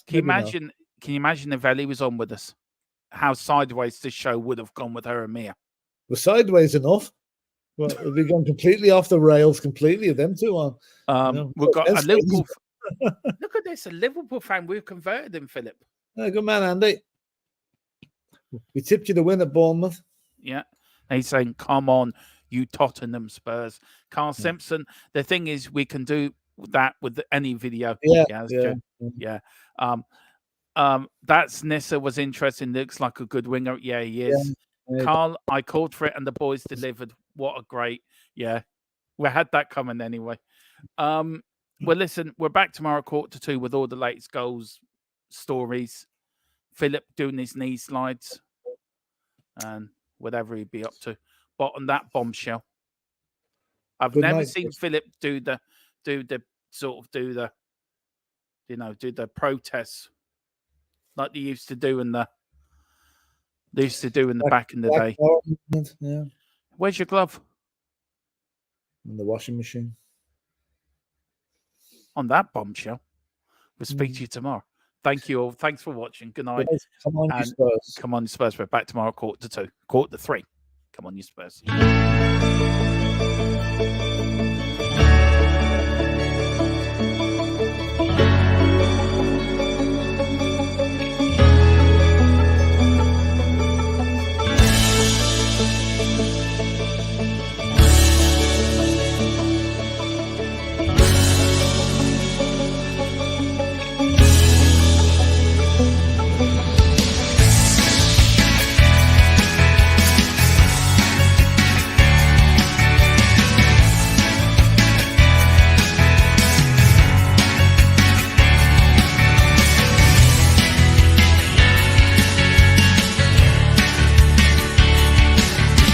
Can you imagine if Ellie was on with us? How sideways this show would have gone with her and Mia. We're sideways enough. Well, we've gone completely off the rails, completely of them two on. We've got a Liverpool. Look at this, a Liverpool fan. We've converted him, Philip. Good man, Andy. We tipped you to win at Bournemouth. Yeah. He's saying, come on, you Tottenham Spurs. Carl Simpson, the thing is, we can do that with any video. Yeah. That's Yeah. true. Yeah. That's Nissa was interesting. Looks like a good winger. Yeah, he is. Yeah. Carl, I called for it and the boys delivered. What a great, we had that coming anyway. Well, listen, we're back tomorrow 1:45 with all the latest goals, stories. PHILLIP doing his knee slides and whatever he'd be up to. But on that bombshell, I've Good never night, seen Chris. PHILLIP do the protests like they used to do in the back in the day. Yeah. Where's your glove? In the washing machine. On that bombshell, we'll speak to you tomorrow. Thank you all. Thanks for watching. Good night. Come on, you And Spurs. come on, you Spurs. We're back tomorrow 1:45, 1:45. Come on, you Spurs.